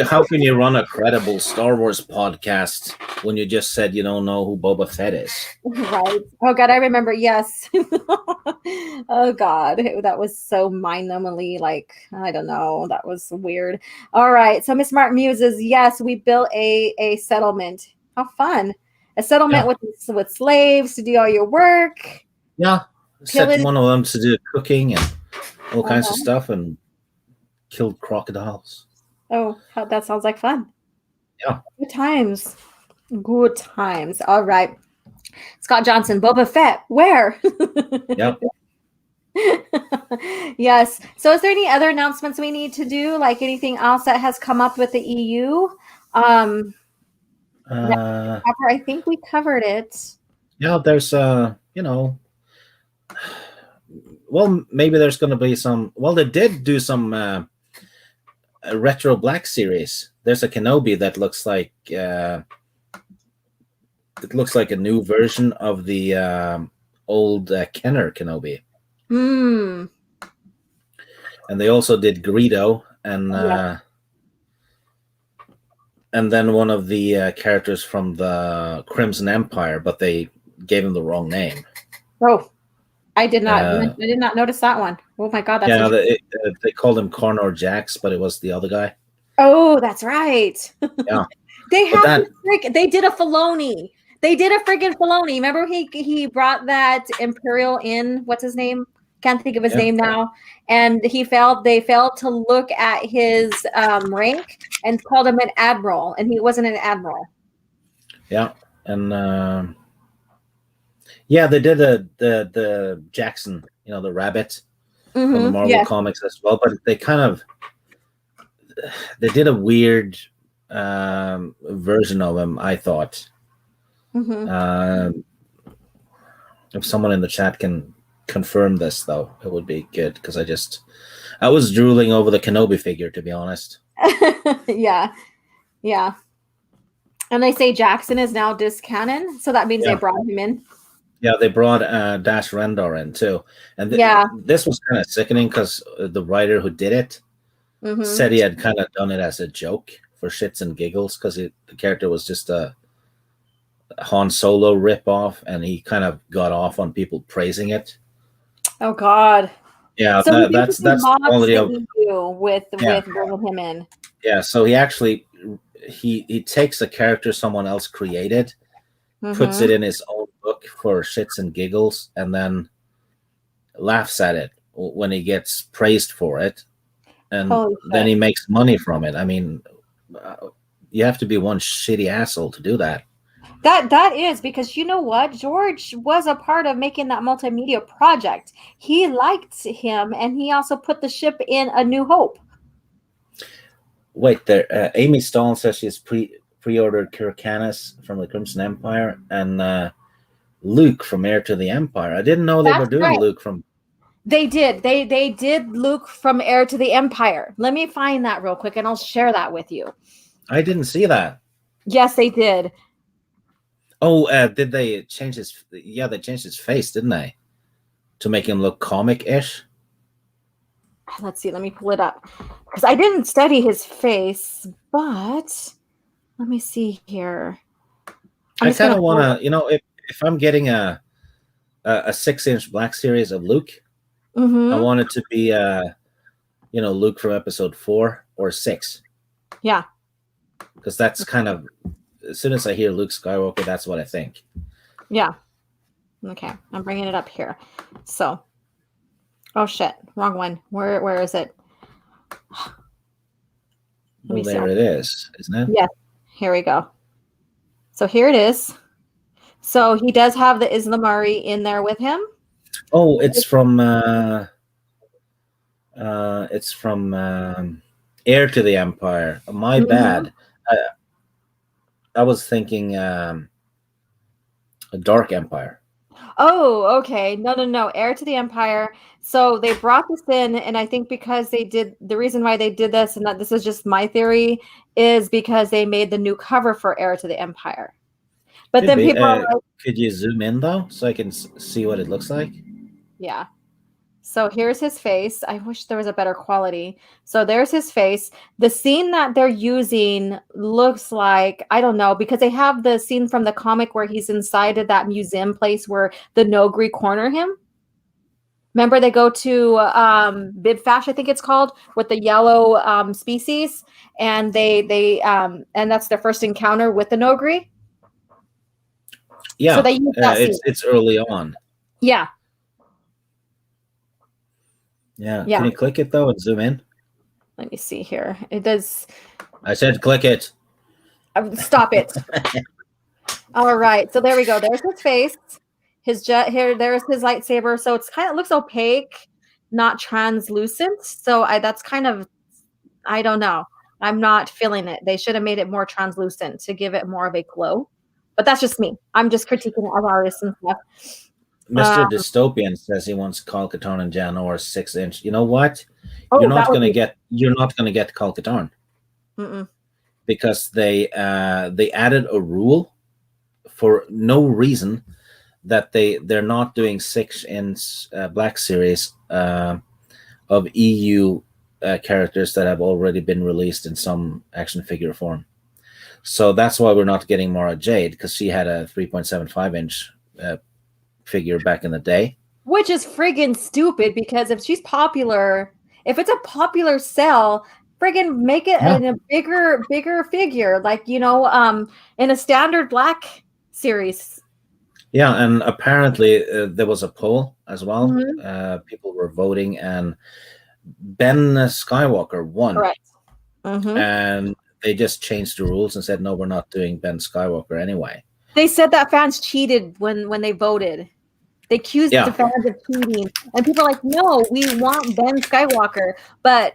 Speaker 3: How can you run a credible Star Wars podcast when you just said you don't know who Boba Fett is?
Speaker 2: Right. Oh God, I remember. Yes. Oh God, that was so mind-numbingly like I don't know. That was weird. All right. So Miss Martin muses, yes, we built a settlement. How fun! A settlement with slaves to do all your work.
Speaker 3: Yeah. Set one of them to do cooking and all kinds of stuff and killed crocodiles.
Speaker 2: Oh, that sounds like fun.
Speaker 3: Yeah.
Speaker 2: Good times. Good times. All right. Scott Johnson, Boba Fett, where?
Speaker 3: Yep.
Speaker 2: Yes. So is there any other announcements we need to do? Like anything else that has come up with the EU? I think we covered it.
Speaker 3: Yeah, there's well, maybe there's going to be some. Well, they did do some retro Black series. There's a Kenobi that looks like a new version of the old Kenner Kenobi. And they also did Greedo and and then one of the characters from the Crimson Empire, but they gave him the wrong name.
Speaker 2: Oh, I did not.
Speaker 3: Uh,
Speaker 2: I did not notice that one. Oh my god, that's
Speaker 3: yeah,
Speaker 2: interesting.
Speaker 3: they called him Connor Jax, but it was the other guy.
Speaker 2: Oh, that's right.
Speaker 3: Yeah,
Speaker 2: They
Speaker 3: but
Speaker 2: have
Speaker 3: that
Speaker 2: they did a Filoni. They did a friggin' Filoni. Remember he brought that Imperial in. What's his name? Can't think of his
Speaker 3: Yeah.
Speaker 2: name now. And they failed to look at his rank and called him an admiral, and he wasn't an admiral.
Speaker 3: Yeah, and yeah, they did the Jackson, the rabbit from the Marvel comics as well, but they did a weird version of him, I thought. If someone in the chat can confirm this, though, it would be good, because I was drooling over the Kenobi figure, to be honest.
Speaker 2: Yeah. And they say Jackson is now discanon, so that means they brought him in.
Speaker 3: Yeah, they brought Dash Rendar in too, and this was kind of sickening because the writer who did it said he had kind of done it as a joke for shits and giggles, because the character was just a Han Solo ripoff, and he kind of got off on people praising it.
Speaker 2: Oh God!
Speaker 3: Yeah, so that's the quality of
Speaker 2: with bringing him in.
Speaker 3: Yeah, so he actually he takes a character someone else created, puts it in his own book for shits and giggles, and then laughs at it when he gets praised for it, and then he makes money from it. I mean, you have to be one shitty asshole to do that.
Speaker 2: That is, because you know what? George was a part of making that multimedia project. He liked him, and he also put the ship in A New Hope.
Speaker 3: Wait, there. Amy Stone says she's pre-ordered Kirkanis from the Crimson Empire and Luke from Heir to the Empire. I didn't know they were doing Luke from.
Speaker 2: They did. They did Luke from Heir to the Empire. Let me find that real quick, and I'll share that with you.
Speaker 3: I didn't see that.
Speaker 2: Yes, they did.
Speaker 3: Oh, did they change his? Yeah, they changed his face, didn't they, to make him look comic-ish?
Speaker 2: Let's see. Let me pull it up, because I didn't study his face, but let me see here.
Speaker 3: I kind of want to, if I'm getting a 6-inch Black Series of Luke, I want it to be, Luke from Episode 4 or 6.
Speaker 2: Yeah,
Speaker 3: because that's kind of, as soon as I hear Luke Skywalker, that's what I think.
Speaker 2: Yeah. Okay, I'm bringing it up here. So, oh shit, wrong one. Where is it?
Speaker 3: Well, there it is, isn't it?
Speaker 2: Yeah, here we go. So here it is. So he does have the Islamari in there with him.
Speaker 3: Oh, it's from Heir to the Empire. My bad. I was thinking a Dark Empire.
Speaker 2: Oh, okay. No. Heir to the Empire. So they brought this in, and I think because the reason why they did this, and that this is just my theory, is because they made the new cover for Heir to the Empire. But then people are like,
Speaker 3: could you zoom in though, so I can see what it looks like?
Speaker 2: Yeah. So here's his face. I wish there was a better quality. So there's his face. The scene that they're using looks like, I don't know, because they have the scene from the comic where he's inside of that museum place where the Nogri corner him. Remember, they go to Bibfash, I think it's called, with the yellow species, and and that's their first encounter with the Nogri.
Speaker 3: Yeah,
Speaker 2: so they use that
Speaker 3: it's early on.
Speaker 2: Yeah.
Speaker 3: Yeah. Can you click it though and zoom in?
Speaker 2: Let me see here. It does.
Speaker 3: I said click it.
Speaker 2: Stop it. All right. So there we go. There's his face. His jet here. There's his lightsaber. So it's kind of looks opaque, not translucent. So that's kind of, I don't know. I'm not feeling it. They should have made it more translucent to give it more of a glow. But that's just me. I'm just critiquing our artists and stuff.
Speaker 3: Mr. Dystopian says he wants Kal Katarn and Janor 6-inch. You know what? You're not going to get Kal Katarn because they added a rule for no reason that they're not doing 6-inch Black Series of EU characters that have already been released in some action figure form. So that's why we're not getting Mara Jade, because she had a 3.75-inch figure back in the day.
Speaker 2: Which is friggin' stupid, because if she's popular, if it's a popular sell, friggin' make it in a bigger figure, like, in a standard black series.
Speaker 3: Yeah, and apparently there was a poll as well.
Speaker 2: Mhm.
Speaker 3: People were voting, and Ben Skywalker won.
Speaker 2: Correct. Mhm.
Speaker 3: And they just changed the rules and said, no, we're not doing Ben Skywalker anyway.
Speaker 2: They said that fans cheated when they voted. They accused the fans of cheating, and people are like, no, we want Ben Skywalker. But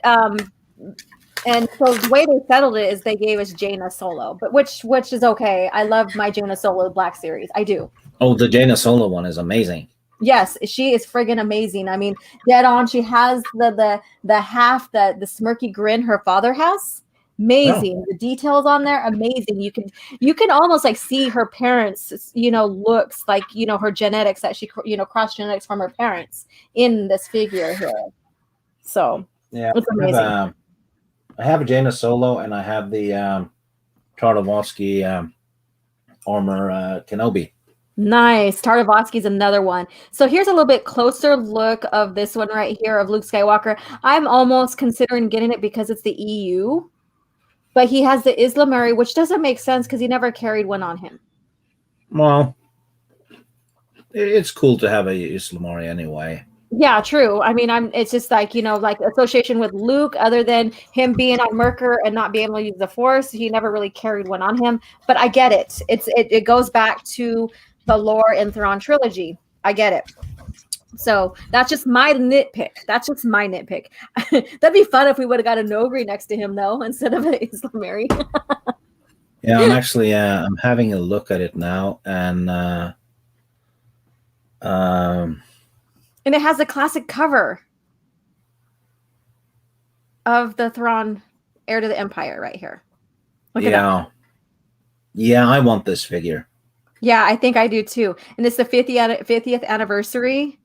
Speaker 2: and so the way they settled it is they gave us Jaina Solo, but which is okay. I love my Jaina Solo Black series. I do.
Speaker 3: Oh, the Jaina Solo one is amazing.
Speaker 2: Yes, she is friggin' amazing. I mean, dead on. She has the half the smirky grin her father has. Amazing. Oh. The details on there, amazing. You can almost like see her parents, looks like, her genetics, that she, cross genetics from her parents in this figure here. So
Speaker 3: yeah,
Speaker 2: it's amazing.
Speaker 3: I have a Jaina Solo, and I have the Tartakovsky armor Kenobi.
Speaker 2: Nice. Tartakovsky's another one. So here's a little bit closer look of this one right here of Luke Skywalker. I'm almost considering getting it because it's the EU, but he has the Islamari, which doesn't make sense because he never carried one on him.
Speaker 3: Well, it's cool to have a Islamari anyway.
Speaker 2: Yeah, true. I mean, it's just like, like association with Luke, other than him being on Merkur and not being able to use the Force, he never really carried one on him. But I get it. It goes back to the lore in Thrawn trilogy. I get it. So that's just my nitpick. That'd be fun if we would have got a Nogri next to him, though, instead of an Islamari.
Speaker 3: Yeah, I'm actually I'm having a look at it now, and
Speaker 2: it has a classic cover of the Thrawn Heir to the Empire right here. Look at that.
Speaker 3: Yeah, I want this figure.
Speaker 2: Yeah, I think I do too. And it's the 50th anniversary.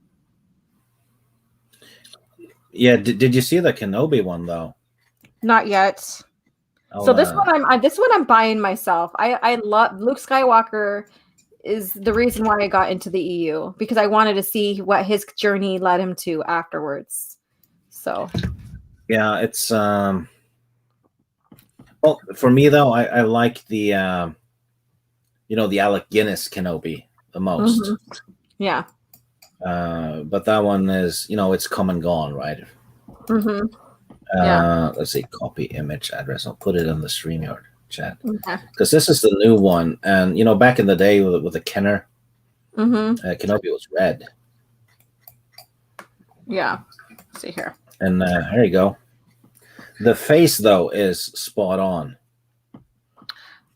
Speaker 3: Yeah, did you see the Kenobi one though?
Speaker 2: Not yet. So this one I'm buying myself. I love Luke Skywalker is the reason why I got into the EU, because I wanted to see what his journey led him to afterwards. So
Speaker 3: yeah, it's well, for me though, I like the the Alec Guinness Kenobi the most.
Speaker 2: Mm-hmm. Yeah.
Speaker 3: But that one is, it's come and gone, right?
Speaker 2: Mm-hmm.
Speaker 3: Let's see, copy image address. I'll put it in the StreamYard chat, because this is the new one. And back in the day with the Kenner, Kenobi was red.
Speaker 2: Yeah. Let's see here.
Speaker 3: And there you go. The face though is spot on.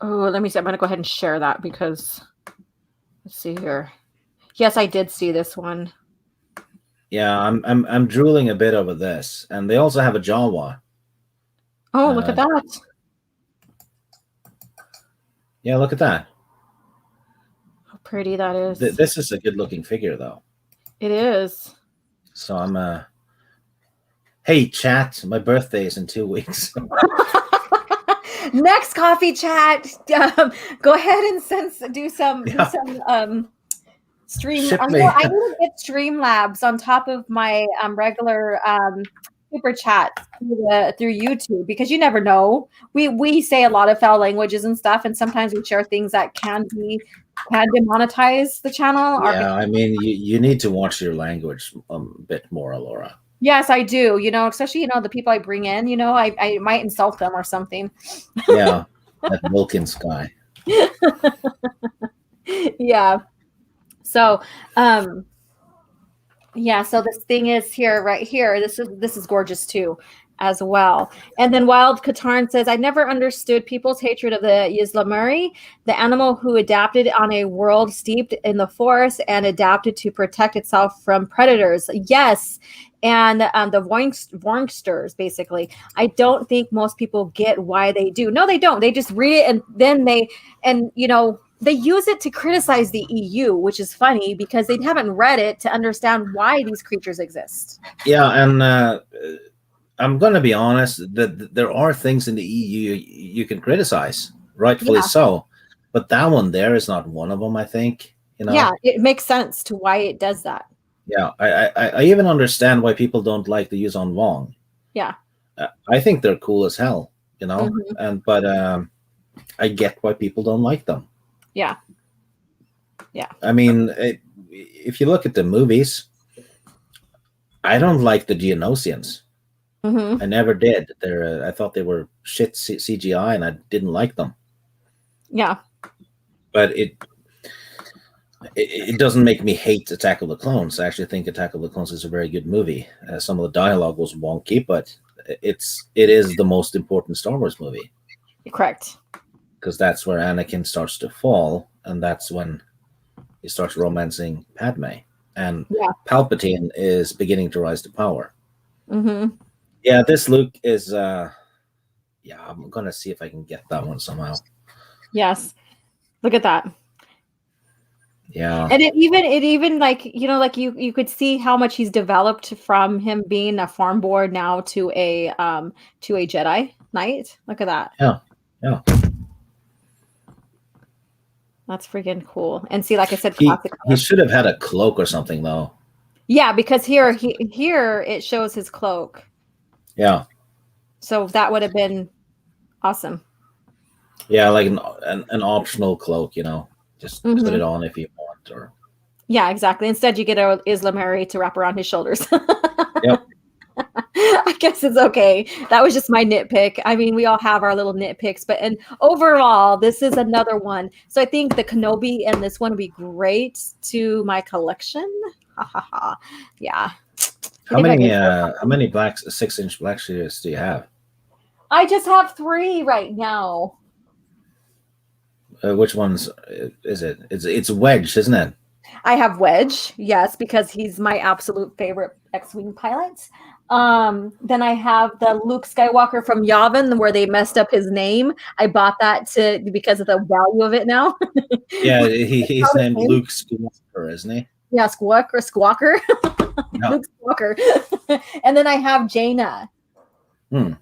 Speaker 2: Oh, let me see. I'm gonna go ahead and share that, because let's see here. Yes, I did see this one.
Speaker 3: Yeah, I'm drooling a bit over this, and they also have a Jawa.
Speaker 2: Oh, look at that!
Speaker 3: Yeah, look at that.
Speaker 2: How pretty that is.
Speaker 3: This is a good-looking figure, though.
Speaker 2: It is.
Speaker 3: So I'm Hey, chat! My birthday is in 2 weeks.
Speaker 2: Next coffee chat. Go ahead and do some stream. I need to get Streamlabs on top of my regular super chat through YouTube, because you never know. We say a lot of foul languages and stuff, and sometimes we share things that can demonetize the channel.
Speaker 3: Yeah, I mean, you need to watch your language a bit more, Laura.
Speaker 2: Yes, I do. Especially the people I bring in. I might insult them or something.
Speaker 3: Yeah, that Wilkins guy.
Speaker 2: Yeah. So, so this thing is right here. This is gorgeous too, as well. And then Wild Katarn says, I never understood people's hatred of the Yzlamuri, the animal who adapted on a world steeped in the forest and adapted to protect itself from predators. Yes. And the Vornksters, basically. I don't think most people get why they do. No, they don't. They just read it, and then they use it to criticize the EU, which is funny because they haven't read it to understand why these creatures exist.
Speaker 3: Yeah, and I'm going to be honest, that there are things in the EU you can criticize, rightfully
Speaker 2: Yeah.
Speaker 3: so. But that one there is not one of them, I think.
Speaker 2: Yeah, it makes sense to why it does that.
Speaker 3: Yeah, I even understand why people don't like the Yuzon Wong.
Speaker 2: Yeah.
Speaker 3: I think they're cool as hell,
Speaker 2: Mhm.
Speaker 3: but I get why people don't like them.
Speaker 2: Yeah.
Speaker 3: I mean, if you look at the movies, I don't like the Geonosians.
Speaker 2: Hmm.
Speaker 3: I never did. I thought they were shit CGI, and I didn't like them.
Speaker 2: Yeah.
Speaker 3: But it doesn't make me hate Attack of the Clones. I actually think Attack of the Clones is a very good movie. Some of the dialogue was wonky, but it is the most important Star Wars movie.
Speaker 2: Correct.
Speaker 3: Because that's where Anakin starts to fall, and that's when he starts romancing Padme, and Palpatine is beginning to rise to power.
Speaker 2: Mm-hmm.
Speaker 3: Yeah, this Luke is. I'm gonna see if I can get that one somehow.
Speaker 2: Yes. Look at that.
Speaker 3: Yeah.
Speaker 2: And it even like, like you could see how much he's developed from him being a farm boy now to a Jedi Knight. Look at that.
Speaker 3: Yeah. Yeah.
Speaker 2: That's freaking cool. And see, like I said,
Speaker 3: he should have had a cloak or something though.
Speaker 2: Yeah, because here it shows his cloak.
Speaker 3: Yeah.
Speaker 2: So that would have been awesome.
Speaker 3: Yeah, like an optional cloak, just put it on if you want, or.
Speaker 2: Yeah, exactly. Instead, you get a Islamary to wrap around his shoulders.
Speaker 3: Yep.
Speaker 2: I guess it's okay. That was just my nitpick. I mean, we all have our little nitpicks, and overall, this is another one. So I think the Kenobi and this one would be great to my collection. Yeah.
Speaker 3: How many 6-inch Black Series do you have?
Speaker 2: I just have 3 right now.
Speaker 3: Which ones is it? It's Wedge, isn't it?
Speaker 2: I have Wedge, yes, because he's my absolute favorite X-Wing pilot. Then I have the Luke Skywalker from Yavin, where they messed up his name. I bought that because of the value of it now.
Speaker 3: Yeah, he's named Luke Skywalker, isn't he?
Speaker 2: Yeah, Squawker.
Speaker 3: No.
Speaker 2: Luke Skywalker. And then I have Jaina.
Speaker 3: And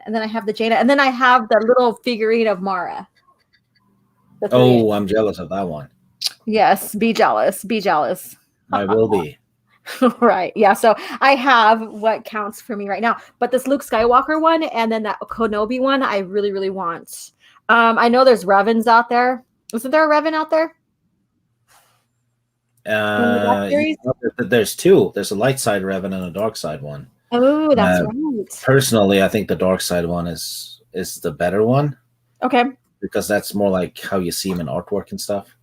Speaker 2: then I have the Jaina. And then I have the little figurine of Mara.
Speaker 3: Oh, I'm jealous of that one.
Speaker 2: Yes, be jealous. Be jealous.
Speaker 3: I will be.
Speaker 2: Right. Yeah. So I have what counts for me right now. But this Luke Skywalker one and then that Kenobi one, I really, really want. I know there's Revens out there. Isn't there a Revan out there?
Speaker 3: There's 2. There's a light side Revan and a dark side one.
Speaker 2: Oh, that's right.
Speaker 3: Personally, I think the dark side one is the better one.
Speaker 2: Okay.
Speaker 3: Because that's more like how you see him in artwork and stuff.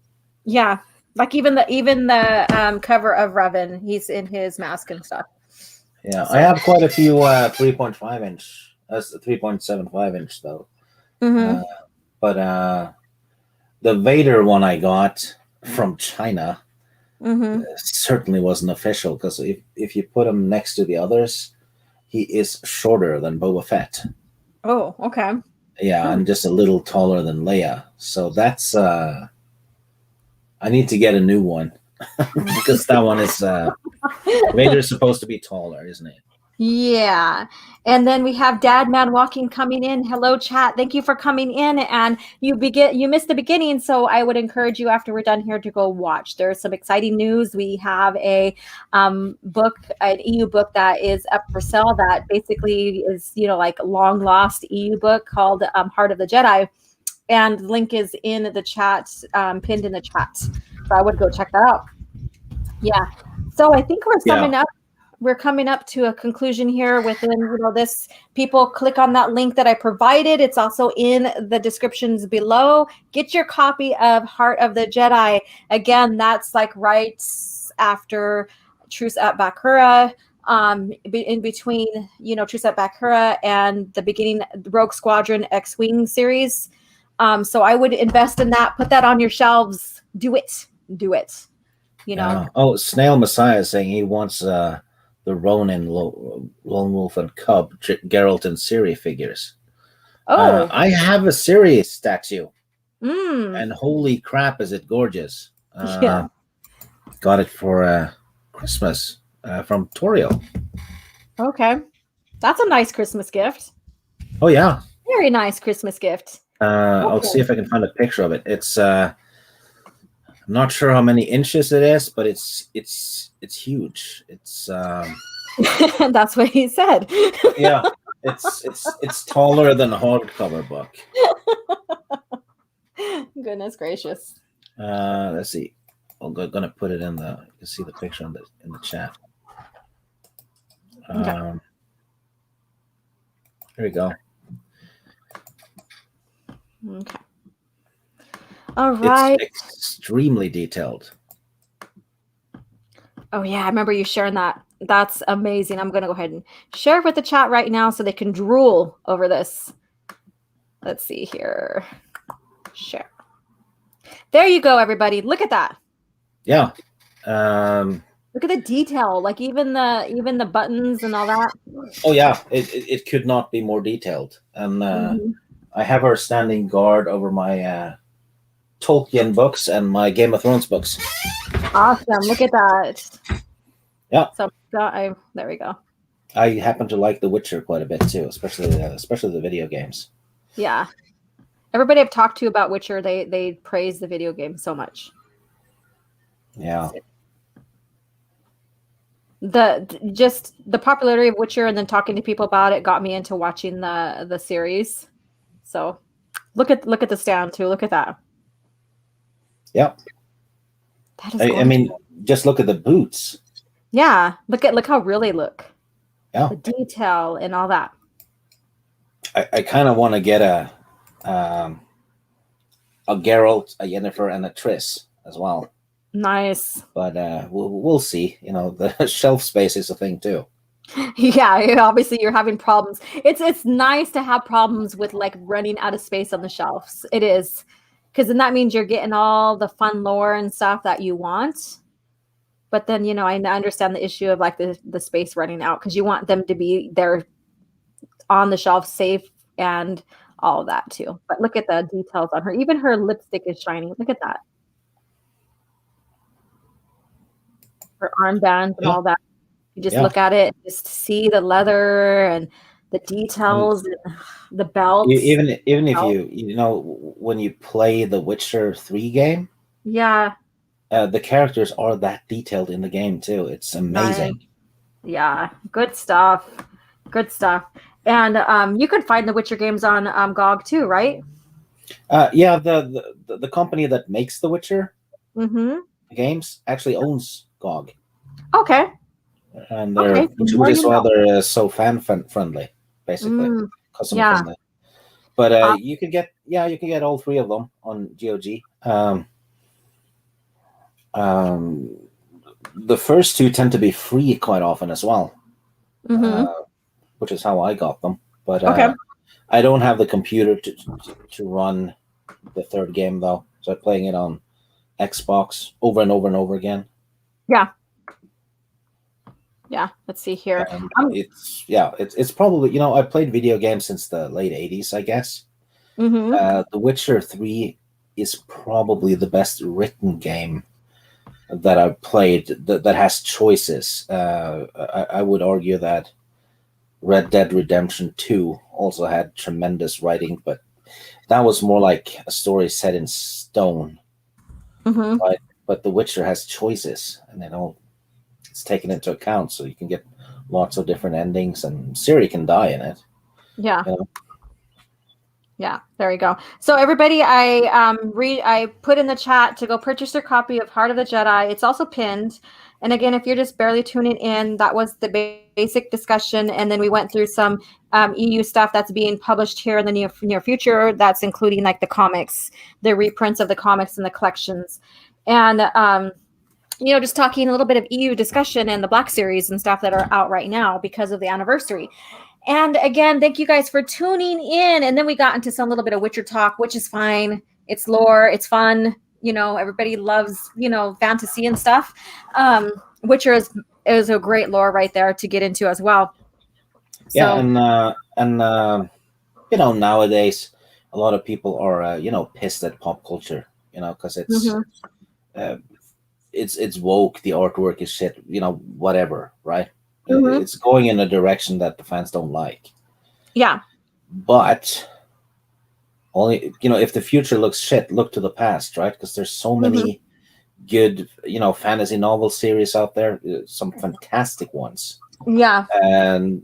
Speaker 2: Yeah. Like even the cover of Revan, he's in his mask and stuff.
Speaker 3: Yeah, so. I have quite a few 3.5 inch. That's the 3.75 inch though.
Speaker 2: Mm-hmm.
Speaker 3: But the Vader one I got from China certainly wasn't official, because if you put him next to the others, he is shorter than Boba Fett.
Speaker 2: Oh, okay.
Speaker 3: Yeah, and just a little taller than Leia. So that's I need to get a new one because that one is Vader's supposed to be taller, isn't he?
Speaker 2: Yeah. And then we have Dad Man Walking coming in. Hello, chat. Thank you for coming in. And you missed the beginning, so I would encourage you after we're done here to go watch. There's some exciting news. We have a book, an EU book that is up for sale that basically is, like long lost EU book called Heart of the Jedi. And the link is in the chat, pinned in the chat. So I would go check that out. Yeah. So I think we're summing up. We're coming up to a conclusion here within, this. People click on that link that I provided. It's also in the descriptions below. Get your copy of Heart of the Jedi. Again, that's like right after Truce at Bakura. In between, Truce at Bakura and the beginning Rogue Squadron X-Wing series. So I would invest in that. Put that on your shelves. Do it.
Speaker 3: Yeah. Oh, Snail Messiah is saying he wants the Ronin, Lone Wolf, and Cub, Geralt and Ciri figures. Oh, I have a Ciri statue, and holy crap, is it gorgeous! Yeah, got it for Christmas from Torio.
Speaker 2: Okay, that's a nice Christmas gift.
Speaker 3: Oh yeah,
Speaker 2: very nice Christmas gift.
Speaker 3: I'll see if I can find a picture of it. It's I'm not sure how many inches it is, but it's huge. It's
Speaker 2: That's what he said.
Speaker 3: yeah, it's taller than a hardcover book.
Speaker 2: Goodness gracious.
Speaker 3: Let's see. I'm gonna put it in the. You can see the picture in the chat.
Speaker 2: Okay.
Speaker 3: Here we go.
Speaker 2: Okay. All right.
Speaker 3: It's extremely detailed.
Speaker 2: Oh yeah, I remember you sharing that. That's amazing. I'm gonna go ahead and share it with the chat right now so they can drool over this. Let's see here. Share. There you go, everybody. Look at that.
Speaker 3: Yeah.
Speaker 2: Look at the detail, like even the buttons and all that.
Speaker 3: Oh yeah, it could not be more detailed. And I have her standing guard over my Tolkien books and my Game of Thrones books.
Speaker 2: Awesome. Look at that.
Speaker 3: Yeah.
Speaker 2: So there we go.
Speaker 3: I happen to like The Witcher quite a bit too, especially the video games.
Speaker 2: Yeah. Everybody I've talked to about Witcher, they praise the video game so much.
Speaker 3: Yeah.
Speaker 2: The popularity of Witcher and then talking to people about it got me into watching the series. So look at the stand too. Look at that.
Speaker 3: Yep.
Speaker 2: That is
Speaker 3: I mean, just look at the boots.
Speaker 2: Yeah. Look how real they look.
Speaker 3: Yeah.
Speaker 2: The detail and all that.
Speaker 3: I kind of want to get a Geralt, a Yennefer, and a Triss as well.
Speaker 2: Nice.
Speaker 3: But we'll see. You know, the shelf space is a thing too.
Speaker 2: Yeah, obviously you're having problems. It's nice to have problems with like running out of space on the shelves. It is, because then that means you're getting all the fun lore and stuff that you want. But then, you know, I understand the issue of like the space running out because you want them to be there on the shelf, safe and all of that too. But look at the details on her. Even her lipstick is shining. Look at that. Her armbands and all that. You just look at it, just see the leather and the details, and the belts.
Speaker 3: Even if you know when you play the Witcher 3 game, the characters are that detailed in the game too. It's amazing.
Speaker 2: Right. Yeah, good stuff. Good stuff. And you can find the Witcher games on GOG too, right?
Speaker 3: Yeah, the company that makes the Witcher games actually owns GOG.
Speaker 2: Okay.
Speaker 3: And which is why they're so fan friendly, basically, customer friendly. But you can get all three of them on GOG. The first two tend to be free quite often as well, which is how I got them. But I don't have the computer to run the third game though, so I'm playing it on Xbox over and over and over again.
Speaker 2: Yeah, let's see here.
Speaker 3: It's probably, you know, I played video games since the late 80s, I guess. The Witcher 3 is probably the best written game that I've played that has choices. I would argue that Red Dead Redemption 2 also had tremendous writing, but that was more like a story set in stone. Right? But The Witcher has choices, and it's taken into account, so you can get lots of different endings, and Ciri can die in it.
Speaker 2: Yeah. You know? Yeah, there we go. So everybody, I put in the chat to go purchase your copy of Heart of the Jedi. It's also pinned. And again, if you're just barely tuning in, that was the basic discussion. And then we went through some EU stuff that's being published here in the near future. That's including like the comics, the reprints of the comics and the collections. And, you know, just talking a little bit of EU discussion and the Black Series and stuff that are out right now because of the anniversary. And again, thank you guys for tuning in. And then we got into some little bit of Witcher talk, which is fine. It's lore. It's fun. You know, everybody loves, you know, fantasy and stuff. Witcher is a great lore right there to get into as well.
Speaker 3: Yeah, so, and you know, nowadays a lot of people are you know, pissed at pop culture, you know, because it's woke, the artwork is shit, you know, whatever, right? It's going in a direction that the fans don't like.
Speaker 2: Yeah.
Speaker 3: But Only, if the future looks shit, look to the past, right? Because there's so many good, fantasy novel series out there, some fantastic ones.
Speaker 2: Yeah.
Speaker 3: And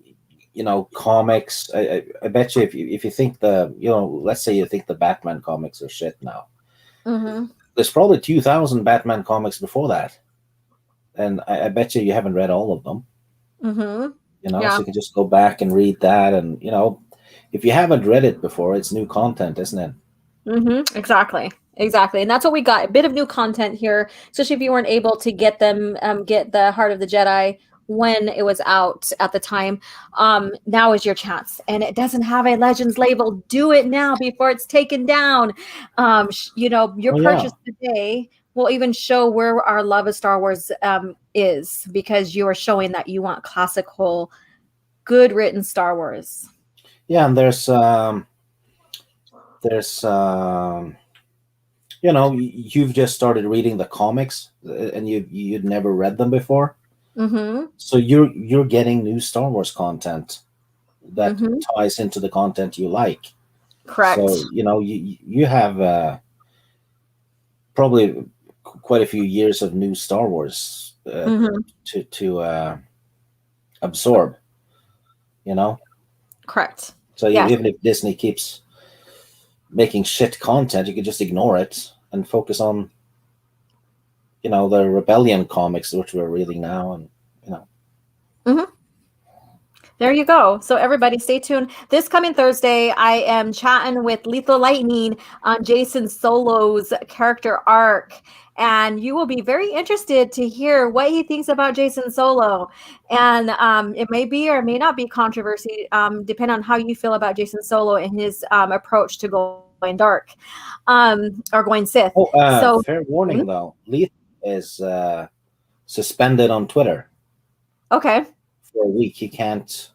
Speaker 3: comics. I bet you if you think let's say you think the Batman comics are shit now. There's probably 2,000 Batman comics before that, and I bet you haven't read all of them. So you can just go back and read that, and if you haven't read it before, it's new content, isn't it?
Speaker 2: Exactly. And that's what we got. A bit of new content here, especially if you weren't able to get the Heart of the Jedi when it was out at the time. Now is your chance, and it doesn't have a Legends label. Do it now before it's taken down. Your purchase today will even show where our love of Star Wars is, because you are showing that you want classical, good written Star Wars.
Speaker 3: Yeah, and there's you've just started reading the comics, and you'd never read them before. So you're getting new Star Wars content that ties into the content you like.
Speaker 2: Correct.
Speaker 3: So you have probably quite a few years of new Star Wars to absorb.
Speaker 2: Correct.
Speaker 3: So even if Disney keeps making shit content, you could just ignore it and focus on the Rebellion comics, which we're reading now, and
Speaker 2: There you go. So everybody stay tuned. This coming Thursday, I am chatting with Lethal Lightning on Jason Solo's character arc. And you will be very interested to hear what he thinks about Jason Solo. And it may be or may not be controversy, depending on how you feel about Jason Solo and his approach to going dark or going Sith.
Speaker 3: So fair warning, though. Lethal is suspended on Twitter.
Speaker 2: Okay.
Speaker 3: For a week. He can't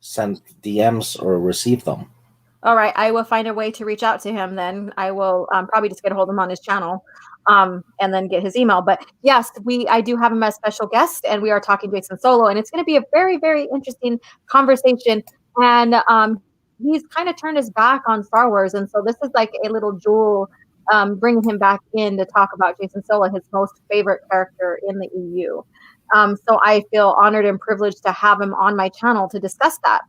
Speaker 3: send DMs or receive them.
Speaker 2: All right. I will find a way to reach out to him then. I will probably just get a hold of him on his channel and then get his email. But yes, I do have him as special guest, and we are talking Jason Solo, and it's going to be a very, very interesting conversation. And he's kind of turned his back on Star Wars. And so this is like a little jewel, bringing him back in to talk about Jason Solo, his most favorite character in the EU. So I feel honored and privileged to have him on my channel to discuss that.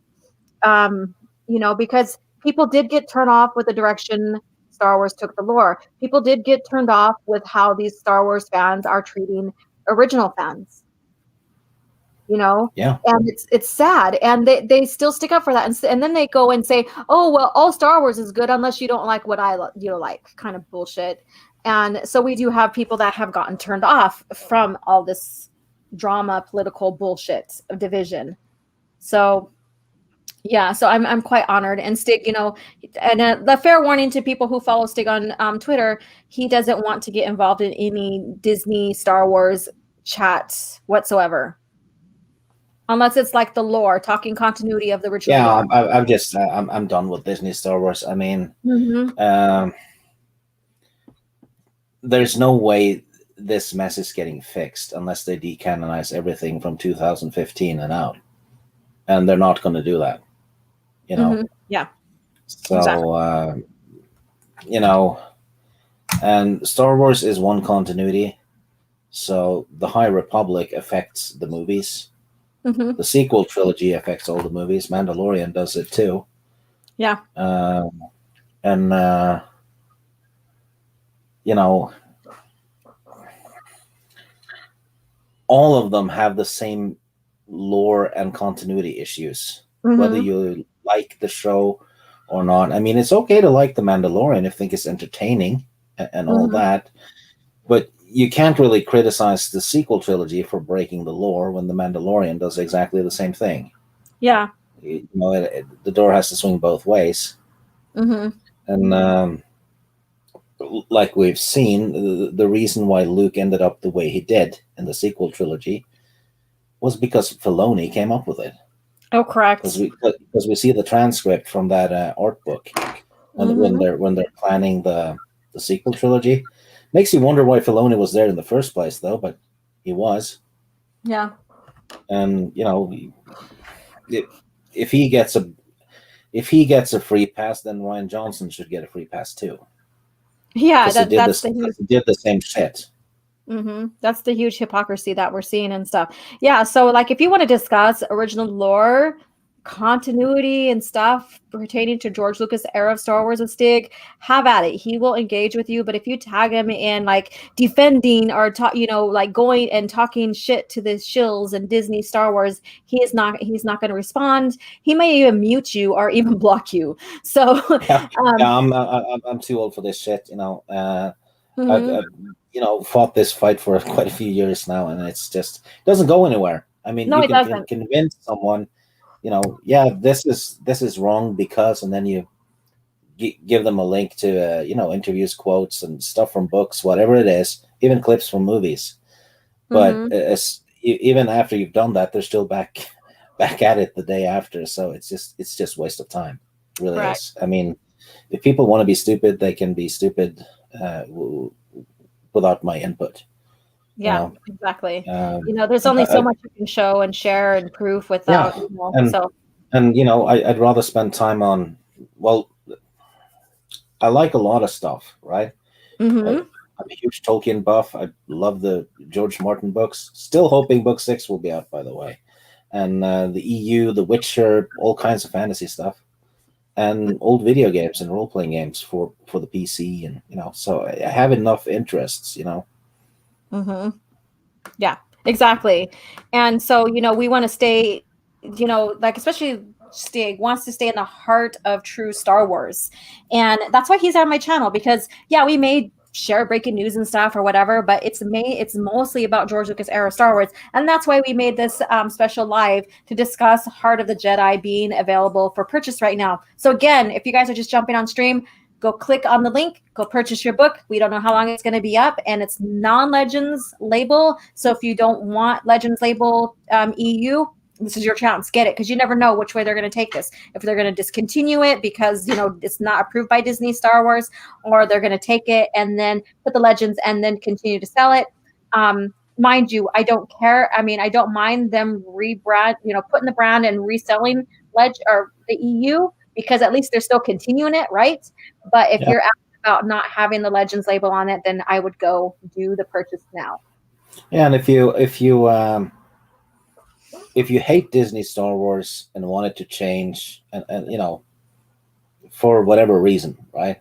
Speaker 2: Because people did get turned off with the direction Star Wars took the lore. People did get turned off with how these Star Wars fans are treating original fans.
Speaker 3: Yeah.
Speaker 2: And it's sad, and they still stick up for that, and then they go and say, oh well, all Star Wars is good unless you don't like what I like, kind of bullshit. And so we do have people that have gotten turned off from all this drama, political bullshit of division. So yeah, so I'm quite honored. And Stig, and the fair warning to people who follow Stig on Twitter, he doesn't want to get involved in any Disney Star Wars chat whatsoever, unless it's like the lore, talking continuity of the original.
Speaker 3: Yeah,
Speaker 2: lore.
Speaker 3: I'm done with Disney Star Wars. I mean, there's no way this mess is getting fixed unless they decanonize everything from 2015 and out, and they're not going to do that.
Speaker 2: Yeah.
Speaker 3: So
Speaker 2: exactly.
Speaker 3: And Star Wars is one continuity. So the High Republic affects the movies. The sequel trilogy affects all the movies. Mandalorian does it too.
Speaker 2: Yeah.
Speaker 3: All of them have the same lore and continuity issues, whether you like the show or not. I mean, it's okay to like The Mandalorian if you think it's entertaining and all that, but you can't really criticize the sequel trilogy for breaking the lore when The Mandalorian does exactly the same thing.
Speaker 2: Yeah.
Speaker 3: The door has to swing both ways. And like we've seen, the reason why Luke ended up the way he did in the sequel trilogy was because Filoni came up with it.
Speaker 2: Oh, correct.
Speaker 3: Because we see the transcript from that art book when they're planning the sequel trilogy. Makes you wonder why Filoni was there in the first place, though. But he was.
Speaker 2: Yeah.
Speaker 3: And if he gets if he gets a free pass, then Ryan Johnson should get a free pass too.
Speaker 2: Yeah,
Speaker 3: Because he did the same shit.
Speaker 2: That's the huge hypocrisy that we're seeing and stuff. Yeah, so like if you want to discuss original lore, continuity and stuff pertaining to George Lucas era of Star Wars and Stig, have at it. He will engage with you. But if you tag him in like defending or like going and talking shit to the shills and Disney Star Wars, he's not going to respond. He may even mute you or even block you. So
Speaker 3: yeah, I'm too old for this shit, I've fought this fight for quite a few years now, and it's just doesn't go anywhere. I mean,
Speaker 2: no,
Speaker 3: you can convince someone, this is wrong because, and then you give them a link to interviews, quotes, and stuff from books, whatever it is, even clips from movies. But even after you've done that, they're still back at it the day after. So it's just waste of time. It really is. I mean, if people want to be stupid, they can be stupid without my input.
Speaker 2: Yeah, exactly. There's only so much you can show and share and prove without.
Speaker 3: I'd rather spend time on. Well, I like a lot of stuff, right? I'm a huge Tolkien buff. I love the George Martin books. Still hoping book 6 will be out, by the way. And the EU, The Witcher, all kinds of fantasy stuff, and old video games and role-playing games for the PC, and so I have enough interests.
Speaker 2: Yeah, exactly. And so we want to stay, like especially Stig wants to stay in the heart of true Star Wars, and that's why he's on my channel, because we may share breaking news and stuff or whatever, but it's mostly about George Lucas era Star Wars, and that's why we made this special live to discuss Heart of the Jedi being available for purchase right now. So again, if you guys are just jumping on stream, go click on the link, go purchase your book. We don't know how long it's going to be up, and it's non-Legends label. So if you don't want Legends label EU, this is your chance. Get it, because you never know which way they're going to take this. If they're going to discontinue it because it's not approved by Disney Star Wars, or they're going to take it and then put the Legends and then continue to sell it. Mind you, I don't care. I mean, I don't mind them rebrand, putting the brand and reselling or the EU, because at least they're still continuing it, right? But if you're asking about not having the Legends label on it, then I would go do the purchase now.
Speaker 3: Yeah, and if you hate Disney Star Wars and want it to change, and for whatever reason, right?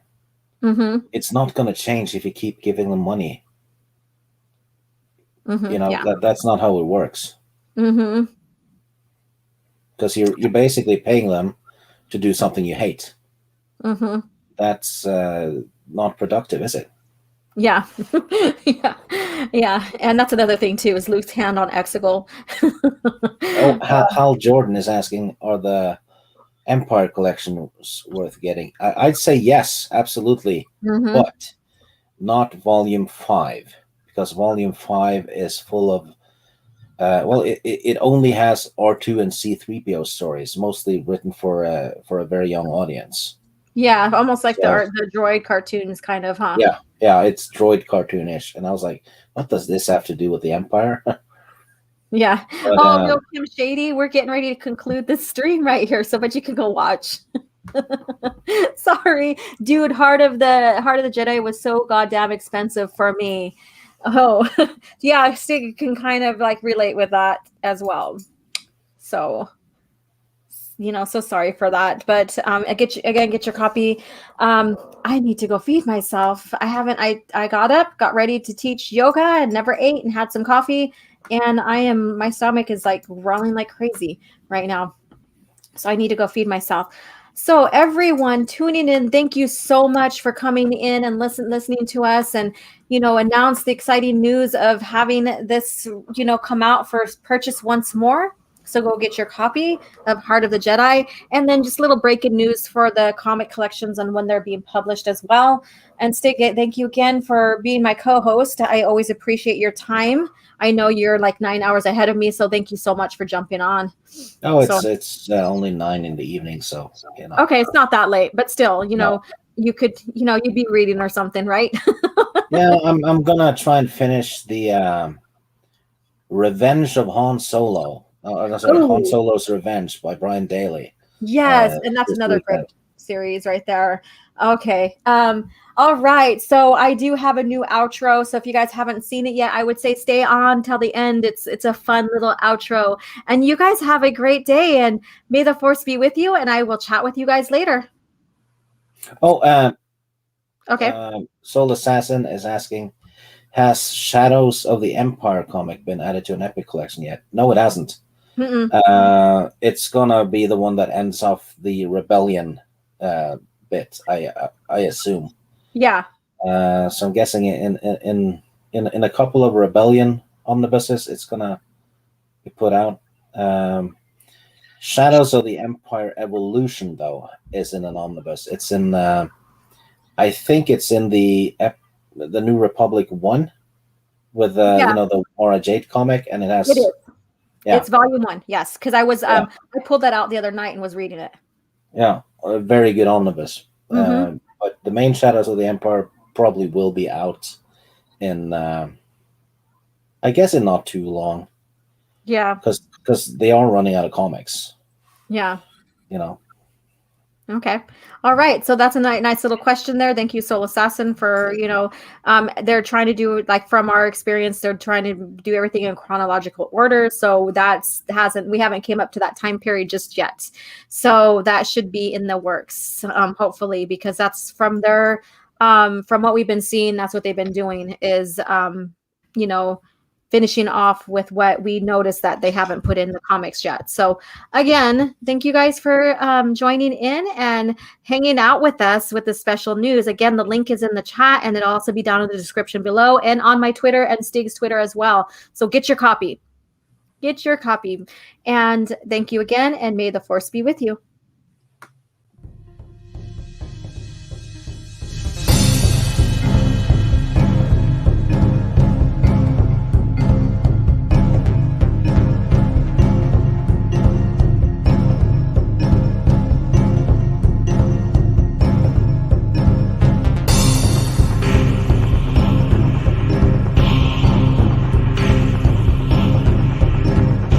Speaker 3: It's not going to change if you keep giving them money. That's not how it works. Because you're basically paying them to do something you hate. That's not productive, is it?
Speaker 2: Yeah. And that's another thing too, is Luke's hand on Exegol.
Speaker 3: Hal Jordan is asking, are the Empire collections worth getting? I'd say yes, absolutely, but not Volume 5, because Volume 5 is full of it only has R2 and C-3PO stories, mostly written for a very young audience.
Speaker 2: Yeah, almost like the droid cartoons, kind of, huh?
Speaker 3: Yeah, it's droid cartoonish, and I was like, what does this have to do with the Empire?
Speaker 2: Yeah. But, no, Kim Shady, we're getting ready to conclude this stream right here, but you can go watch. Sorry, dude. Heart of the Jedi was so goddamn expensive for me. Oh, yeah. Stig can kind of like relate with that as well. So, so sorry for that. But get your copy. I need to go feed myself. I got up, got ready to teach yoga, and never ate, and had some coffee. And my stomach is like growling like crazy right now. So I need to go feed myself. So everyone tuning in, thank you so much for coming in and listening to us, and announce the exciting news of having this come out for purchase once more. So go get your copy of Heart of the Jedi, and then just little breaking news for the comic collections and when they're being published as well. And Stig, thank you again for being my co-host. I always appreciate your time. I know you're like 9 hours ahead of me, so thank you so much for jumping on.
Speaker 3: Oh, it's only 9 in the evening, so
Speaker 2: Okay, it's not that late, but still, no. You could, you'd be reading or something, right?
Speaker 3: Yeah, I'm gonna try and finish the Revenge of Han Solo. Han Solo's Revenge by Brian Daley.
Speaker 2: Yes, and that's
Speaker 3: this
Speaker 2: another great
Speaker 3: weekend.
Speaker 2: series right there. Okay. All right. So I do have a new outro. So if you guys haven't seen it yet, I would say stay on till the end. It's a fun little outro. And you guys have a great day, and may the force be with you, and I will chat with you guys later.
Speaker 3: Oh,
Speaker 2: Okay.
Speaker 3: Soul Assassin is asking, has Shadows of the Empire comic been added to an Epic collection yet? No, it hasn't.
Speaker 2: Mm-mm.
Speaker 3: It's gonna be the one that ends off the Rebellion bit, I assume.
Speaker 2: Yeah.
Speaker 3: So I'm guessing in a couple of Rebellion omnibuses, it's gonna be put out. Shadows of the Empire Evolution, though, is in an omnibus. It's in, I think it's in the New Republic 1 with
Speaker 2: Yeah.
Speaker 3: the Mara Jade comic, and it has
Speaker 2: It is.
Speaker 3: Yeah.
Speaker 2: It's volume 1. Yes, because I was
Speaker 3: Yeah.
Speaker 2: I pulled that out the other night and was reading it.
Speaker 3: Yeah, a very good omnibus.
Speaker 2: Mhm.
Speaker 3: But the main Shadows of the Empire probably will be out in, I guess, in not too long,
Speaker 2: Yeah.
Speaker 3: because they are running out of comics.
Speaker 2: Yeah.
Speaker 3: You know.
Speaker 2: Okay. All right. So that's a nice little question there. Thank you, Soul Assassin, for, they're trying to do, like, from our experience, they're trying to do everything in chronological order. So we haven't came up to that time period just yet. So that should be in the works, hopefully, because that's from from what we've been seeing, that's what they've been doing is, finishing off with what we noticed that they haven't put in the comics yet. So again, thank you guys for joining in and hanging out with us with this special news. Again, the link is in the chat, and it'll also be down in the description below and on my Twitter and Stig's Twitter as well. So get your copy. Get your copy. And thank you again, and may the force be with you.